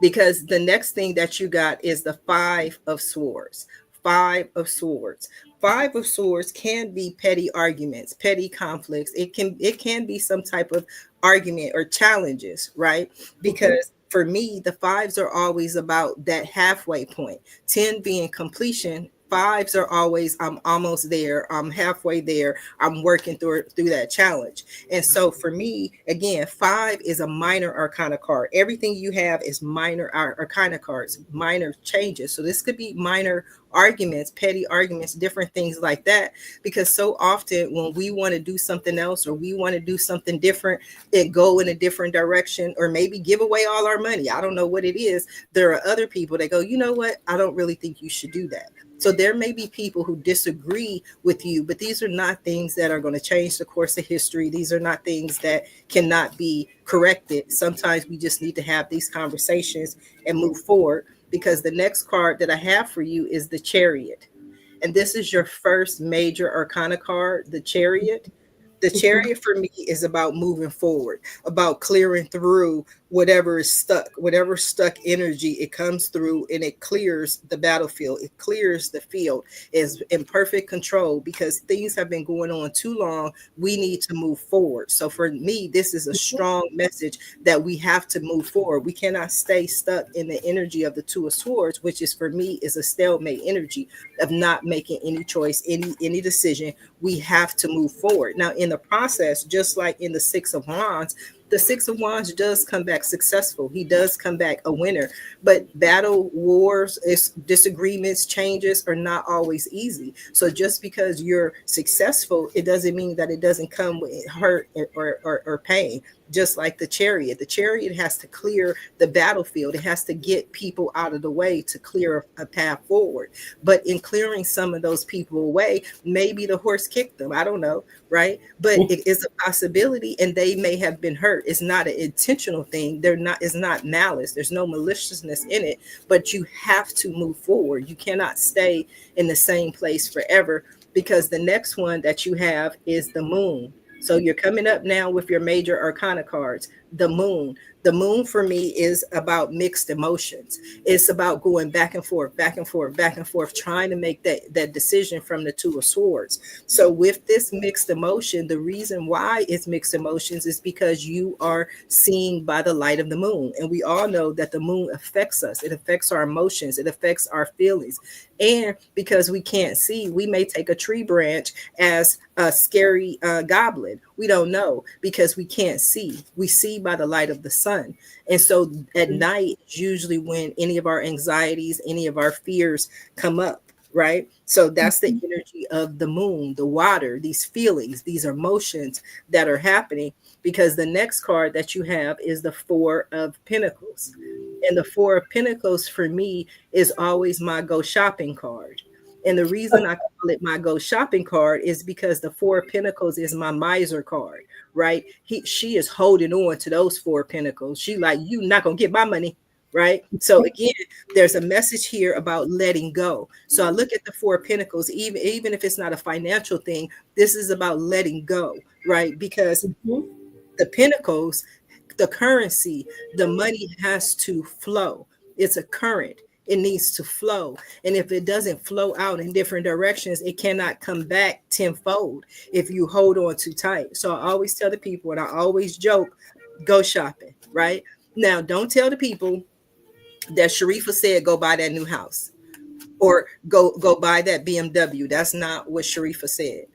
Because the next thing that you got is the Five of Swords. Five of Swords. Five of Swords can be petty arguments, petty conflicts. It can be some type of argument or challenges, right? Hmm. Because for me, the fives are always about that halfway point. 10 being completion. Fives are always, I'm almost there, I'm halfway there, I'm working through that challenge. And so for me, again, five is a minor arcana card. Everything you have is minor arcana cards, minor changes. So this could be minor arguments, petty arguments, different things like that. Because so often when we want to do something else or we want to do something different, it go in a different direction, or maybe give away all our money. I don't know what it is. There are other people that go, you know what? I don't really think you should do that. So there may be people who disagree with you, but these are not things that are going to change the course of history. These are not things that cannot be corrected. Sometimes we just need to have these conversations and move forward, because the next card that I have for you is the Chariot. And this is your first major arcana card, the Chariot. The Hmm. Chariot for me is about moving forward, about clearing through whatever is stuck, whatever stuck energy, it comes through and it clears the battlefield, it clears the field, is in perfect control because things have been going on too long. We need to move forward. So for me, this is a strong message that we have to move forward. We cannot stay stuck in the energy of the Two of Swords, which is for me is a stalemate energy of not making any choice, any decision. We have to move forward. Now in the process, just like in the Six of Wands, the Six of Wands does come back successful. He does come back a winner. But battle, wars, disagreements, changes are not always easy. So just because you're successful, it doesn't mean that it doesn't come with hurt or pain. Just like the chariot has to clear the battlefield. It has to get people out of the way to clear a path forward. But in clearing some of those people away, maybe the horse kicked them. I don't know, right? But it is a possibility, and they may have been hurt. It's not an intentional thing. They're not. It's not malice. There's no maliciousness in it. But you have to move forward. You cannot stay in the same place forever because the next one that you have is the moon. So you're coming up now with your major arcana cards. The moon. The moon for me is about mixed emotions. It's about going back and forth, back and forth, back and forth, trying to make that decision from the Two of Swords. So with this mixed emotion, the reason why it's mixed emotions is because you are seen by the light of the moon. And we all know that the moon affects us. It affects our emotions. It affects our feelings. And because we can't see, we may take a tree branch as a scary goblin. We don't know because we can't see. We see by the light of the sun. And so at night is usually when any of our anxieties, any of our fears come up, right? So that's the energy of the moon, the water, these feelings, these emotions that are happening. Because the next card that you have is the Four of Pentacles. And the Four of Pentacles for me is always my go shopping card. And the reason I call it my go shopping card is because the Four of Pentacles is my miser card, right? She is holding on to those Four of Pentacles. She like, you not gonna get my money, right? So again, there's a message here about letting go. So I look at the Four of Pentacles, even if it's not a financial thing, this is about letting go, right? Because the Pentacles, the currency, the money has to flow. It's a current. It needs to flow. And if it doesn't flow out in different directions, it cannot come back tenfold if you hold on too tight. So I always tell the people, and I always joke, go shopping, right? Now, don't tell the people that Sharifa said go buy that new house or go buy that BMW. That's not what Sharifa said.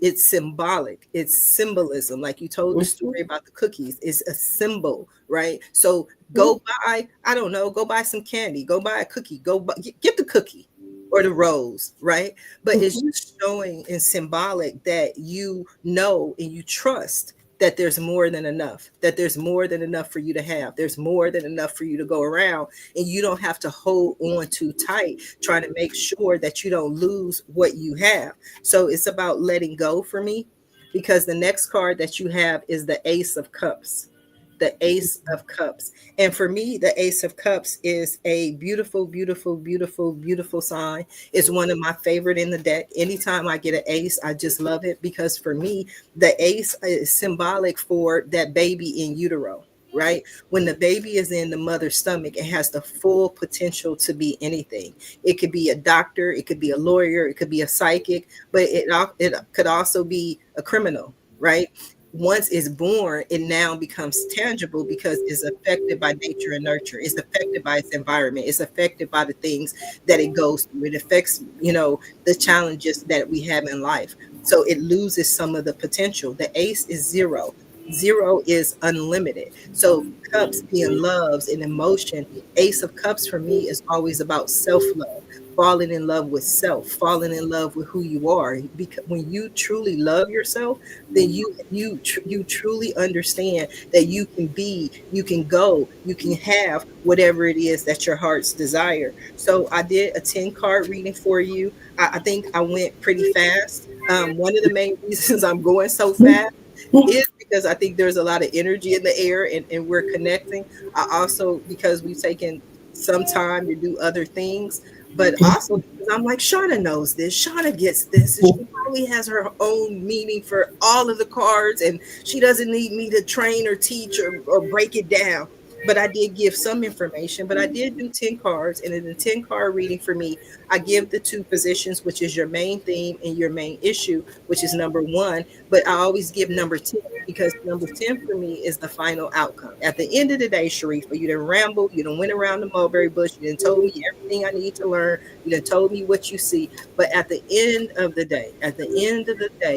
It's symbolic. It's symbolism. Like you told the story about the cookies. It's a symbol, right? So go buy, I don't know, go buy some candy. Go buy a cookie. Get the cookie or the rose, right? But it's just showing and symbolic that you know and you trust that there's more than enough, that there's more than enough for you to have. There's more than enough for you to go around, and you don't have to hold on too tight, trying to make sure that you don't lose what you have. So it's about letting go for me, because the next card that you have is the Ace of Cups. The Ace of Cups. And for me, the Ace of Cups is a beautiful, beautiful, beautiful, beautiful sign. It's one of my favorite in the deck. Anytime I get an ace, I just love it because for me, the ace is symbolic for that baby in utero, right? When the baby is in the mother's stomach, it has the full potential to be anything. It could be a doctor, it could be a lawyer, it could be a psychic, but it could also be a criminal, right? Once it's born, it now becomes tangible because it's affected by nature and nurture. It's affected by its environment. It's affected by the things that it goes through. It affects, the challenges that we have in life. So it loses some of the potential. The ace is zero. Zero is unlimited. So cups being loves and emotion. Ace of Cups for me is always about self-love, falling in love with self, falling in love with who you are. Because when you truly love yourself, then you truly understand that you can be, you can go, you can have whatever it is that your heart's desire. So I did a 10 card reading for you. I think I went pretty fast. One of the main reasons I'm going so fast is because I think there's a lot of energy in the air, and we're connecting. I also, because we've taken some time to do other things, but also because I'm like, Shawna knows this. Shawna gets this. And she probably has her own meaning for all of the cards, and she doesn't need me to train or teach or break it down. but I did give some information. But I did do 10 cards, and in the 10-card reading for me, I give the two positions, which is your main theme and your main issue, which is number one. But I always give number 10 because number 10 for me is the final outcome. At the end of the day, Sharifa, you didn't ramble, you done went around the mulberry bush, you done told me everything I need to learn, you done told me what you see. But at the end of the day,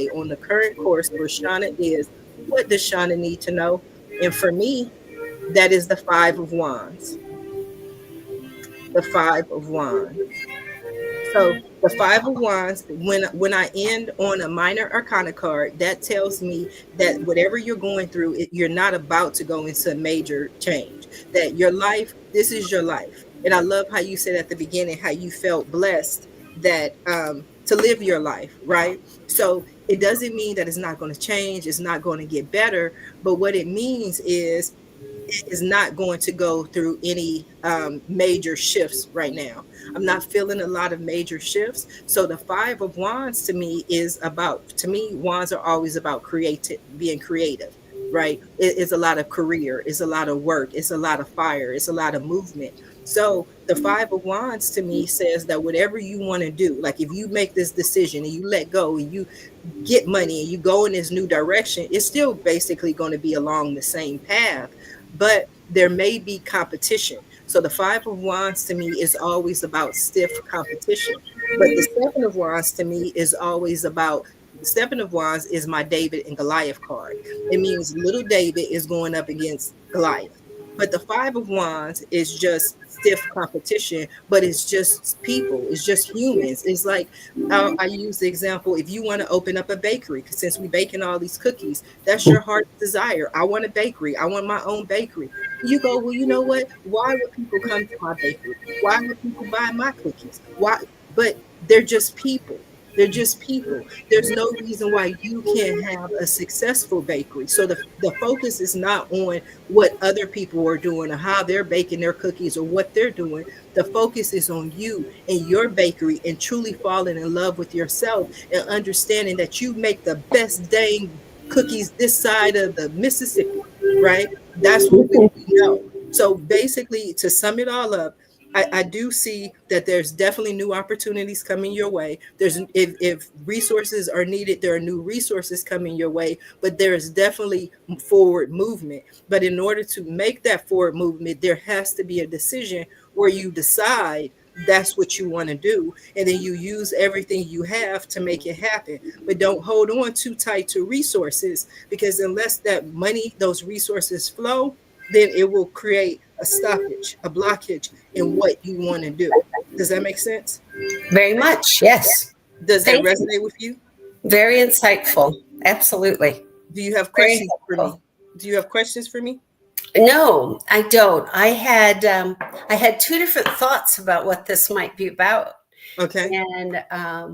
on the current course where Shauna is, what does Shauna need to know? And for me, that is the Five of Wands. The Five of Wands. So the Five of Wands, when I end on a minor arcana card, that tells me that whatever you're going through, you're not about to go into a major change. That your life, this is your life. And I love how you said at the beginning how you felt blessed that to live your life, right? So it doesn't mean that it's not going to change, it's not going to get better, but what it means is not going to go through any major shifts right now. I'm not feeling a lot of major shifts. So the Five of Wands to me is about, to me, wands are always about creative, being creative, right? It's a lot of career, it's a lot of work, it's a lot of fire, it's a lot of movement. So the Five of Wands to me says that whatever you want to do, like if you make this decision and you let go and you get money and you go in this new direction, it's still basically going to be along the same path, but there may be competition. So the Five of Wands to me is always about stiff competition. But the Seven of Wands to me is always about, the Seven of Wands is my David and Goliath card. It means little David is going up against Goliath. But the Five of Wands is just stiff competition, but it's just people, it's just humans. It's like, I use the example, if you want to open up a bakery, because since we baking all these cookies, that's your heart's desire. I want a bakery. I want my own bakery. You go, well, you know what? Why would people come to my bakery? Why would people buy my cookies? Why? But they're just people. They're just people. There's no reason why you can't have a successful bakery. So the focus is not on what other people are doing or how they're baking their cookies or what they're doing. The focus is on you and your bakery and truly falling in love with yourself and understanding that you make the best dang cookies this side of the Mississippi, right? That's what we know. So basically, to sum it all up, I do see that there's definitely new opportunities coming your way. There's, if resources are needed, there are new resources coming your way, but there is definitely forward movement. But in order to make that forward movement, there has to be a decision where you decide that's what you want to do, and then you use everything you have to make it happen. But don't hold on too tight to resources, because unless that money, those resources flow, then it will create a stoppage, a blockage in what you want to do. Does that make sense? Very much, yes. Does that Thank you. resonate with you? Very insightful. Absolutely. Do you have Very questions for helpful. me? Do you have questions for me? No, I don't. I had two different thoughts about what this might be about, Okay. and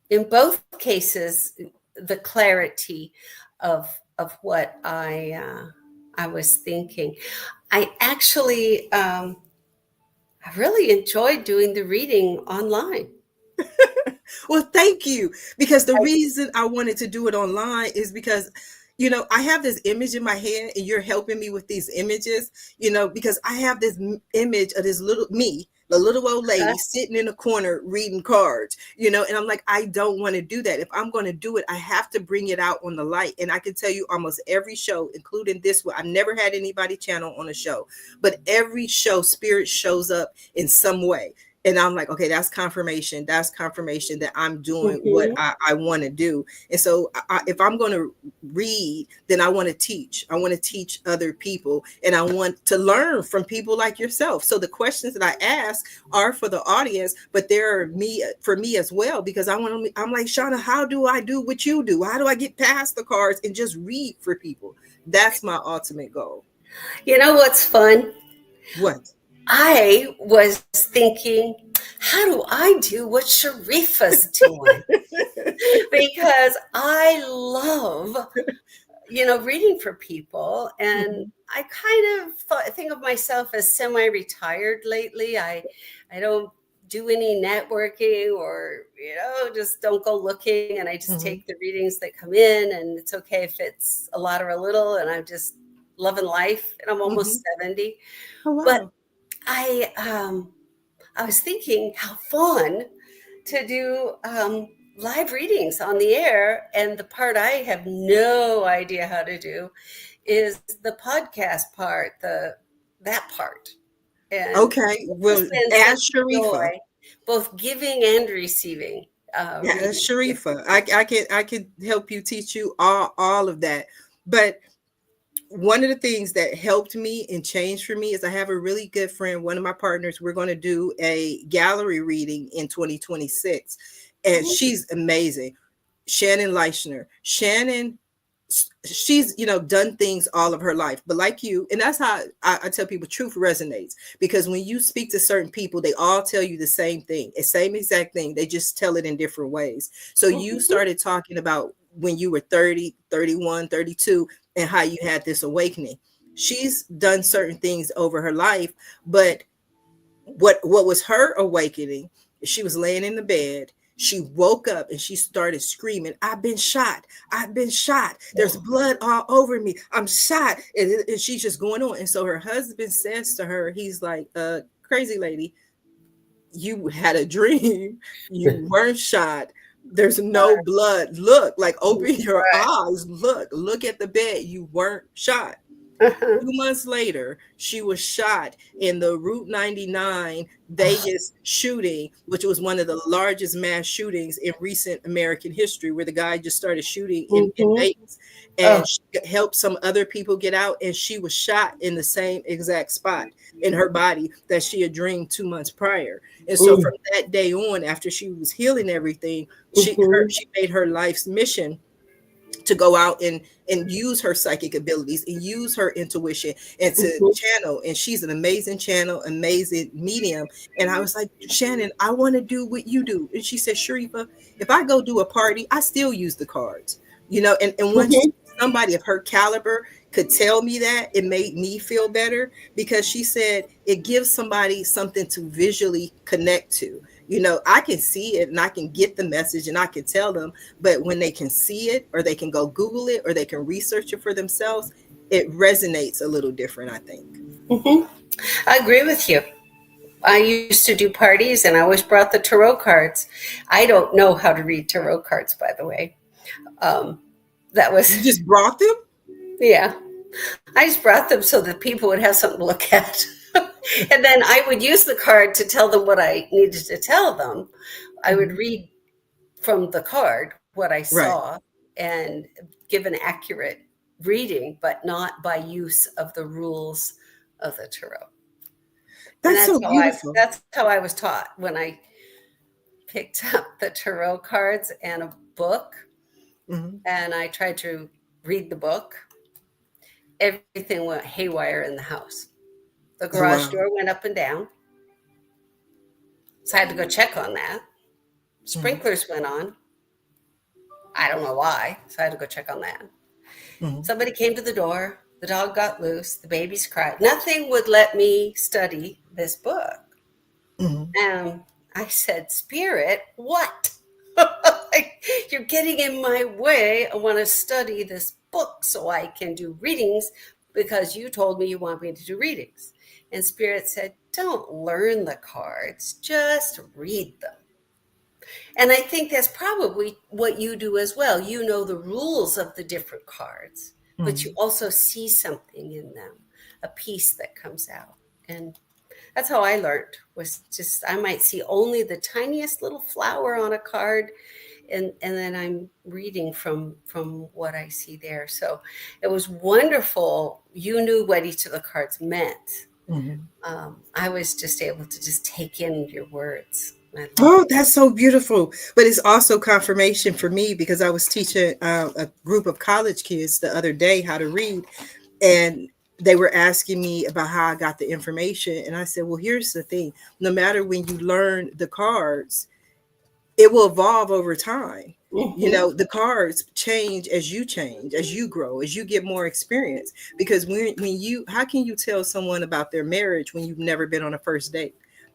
in both cases, the clarity of what I was thinking. I actually I really enjoyed doing the reading online. Well, thank you. Because the reason I wanted to do it online is because, I have this image in my head and you're helping me with these images, because I have this image of this little me, the little old Uh, lady sitting in a corner reading cards, and I'm like, I don't want to do that. If I'm going to do it, I have to bring it out on the light. And I can tell you almost every show, including this one, I've never had anybody channel on a show, but every show, spirit shows up in some way. And I'm like, okay, that's confirmation. That's confirmation that I'm doing what mhm. I want to do. And so if I'm going to read, then I want to teach. I want to teach other people, and I want to learn from people like yourself. So the questions that I ask are for the audience, but they're me, for me as well, because I'm like, Shawna, how do I do what you do? How do I get past the cards and just read for people? That's my ultimate goal. You know what's fun? What? I was thinking, how do I do what Sharifa's doing? Because I love, reading for people, and Mhm. I kind of think of myself as semi-retired lately. I don't do any networking, or just don't go looking, and I just take Mhm. the readings that come in, and it's okay if it's a lot or a little, and I'm just loving life, and I'm Hmm. almost 70. Oh, But wow. I I was thinking how fun to do live readings on the air, and the part I have no idea how to do is the podcast part, the that part. And Okay. it's Well, just been such ask a Sharifa. joy, both giving and receiving Yeah, ask readings with Sharifa. you. I can help you, teach you all of that. But one of the things that helped me and changed for me is I have a really good friend, one of my partners. We're going to do a gallery reading in 2026, and Mhm. she's amazing. Shannon Leichner. Shannon, she's done things all of her life, but like you, and that's how I tell people truth resonates, because when you speak to certain people, they all tell you the same thing, the same exact thing. They just tell it in different ways. So you Mhm. started talking about when you were 30, 31, 32, and how you had this awakening. She's done certain things over her life, but what was her awakening, she was laying in the bed, she woke up and she started screaming, I've been shot, I've been shot, there's blood all over me, I'm shot. And she's just going on. And so her husband says to her, he's like, crazy lady, you had a dream, you weren't shot, there's no blood, look, like open your Right. eyes, look at the bed, you weren't shot. Uh-huh. 2 months later, she was shot in the Route 99 Oh, Vegas shooting, which was one of the largest mass shootings in recent American history, where the guy just started shooting in mhm. Vegas. And Oh, she helped some other people get out, and she was shot in the same exact spot in her body that she had dreamed 2 months prior. And so mm, from that day on, after she was healing everything, mhm, she made her life's mission to go out and use her psychic abilities and use her intuition and to mhm, channel. And she's an amazing channel, amazing medium. And I was like, Shannon, I want to do what you do. And she said, Sharifa, if I go do a party, I still use the cards, and once mhm, somebody of her caliber could tell me that, it made me feel better, because she said it gives somebody something to visually connect to. I can see it and I can get the message and I can tell them, but when they can see it, or they can go Google it, or they can research it for themselves, it resonates a little different, I think. mhm. I agree with you. I used to do parties and I always brought the tarot cards. I don't know how to read tarot cards, by the way. Um, that was, You just brought them? yeah. I just brought them so that people would have something to look at. And then I would use the card to tell them what I needed to tell them. I would Mhm. read from the card what I Right. saw and give an accurate reading, but not by use of the rules of the tarot. And That's so beautiful. that's how I was taught when I picked up the tarot cards and a book, Mhm. and I tried to read the book. Everything went haywire in the house. The Oh, garage wow. door went up and down, so I had to go check on that. Mhm. Sprinklers went on. I don't know why, so I had to go check on that. Mhm. Somebody came to the door. The dog got loose. The babies cried. Nothing would let me study this book. Mhm. And I said, Spirit, what? You're getting in my way. I want to study this book so I can do readings because you told me you want me to do readings. And Spirit said, don't learn the cards, just read them. And I think that's probably what you do as well. You know the rules of the different cards, but you Mhm. also see something in them, a piece that comes out. And that's how I learned, was just I might see only the tiniest little flower on a card, and then I'm reading from what I see there. So it was wonderful. You knew what each of the cards meant. Mhm. I was just able to just take in your words. I loved Oh, it. that's so beautiful. But it's also confirmation for me, because I was teaching a group of college kids the other day how to read, and they were asking me about how I got the information. And I said, well, here's the thing: no matter when you learn the cards, it will evolve over time. Hmm. The cards change as you grow, as you get more experience. Because when you how can you tell someone about their marriage when you've never been on a first date?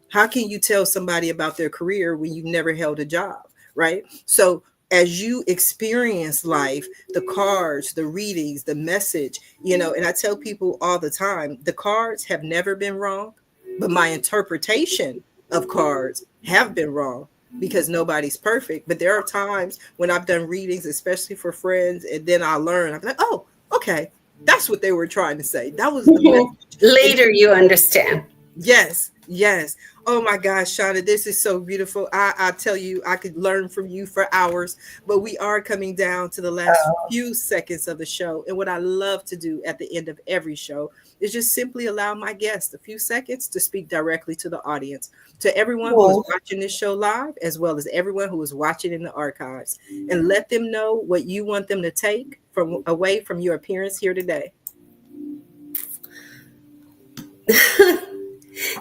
How can you tell somebody about their career when you've never held a job? Right? So as you experience life, the cards, the readings, the message, and I tell people all the time, the cards have never been wrong, but my interpretation of cards have been wrong because nobody's perfect. But there are times when I've done readings, especially for friends, and then I learn, I'm like, oh, okay, that's what they were trying to say. That was the Mhm. message. And Later, you understand. yes, yes. Oh my gosh, Shawna, this is so beautiful. I tell you, I could learn from you for hours, but we are coming down to the last few seconds of the show. And what I love to do at the end of every show is just simply allow my guests a few seconds to speak directly to the audience, to everyone who is Oh, watching this show live, as well as everyone who is watching in the archives, and let them know what you want them to take from away from your appearance here today.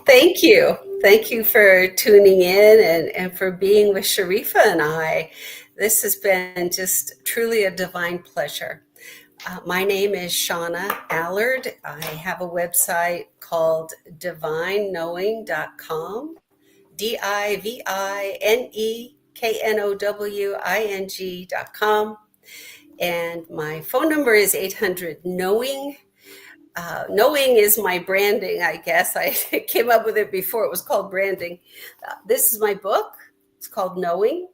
thank you. Thank you for tuning in and for being with Sharifa and I. This has been just truly a divine pleasure. My name is Shawna Allard. I have a website called divineknowing.com, DIVINEKNOWING.com. And my phone number is 800 knowing. Knowing is my branding, I guess. I came up with it before it was called branding. This is my book. It's called Knowing.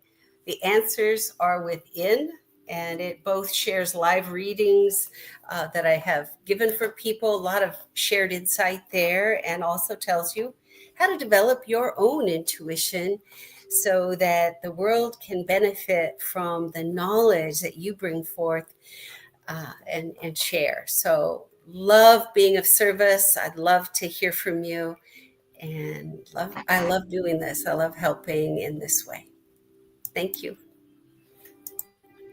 The answers are within, and it both shares live readings that I have given for people, a lot of shared insight there, and also tells you how to develop your own intuition so that the world can benefit from the knowledge that you bring forth and share. So, love being of service. I'd love to hear from you, and I love doing this. I love helping in this way. Thank you.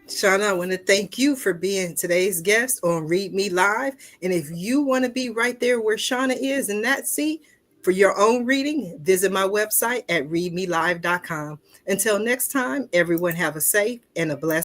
Shauna, I want to thank you for being today's guest on Read Me Live. And if you want to be right there where Shauna is in that seat for your own reading, visit my website at readmelive.com. Until next time, everyone have a safe and a blessed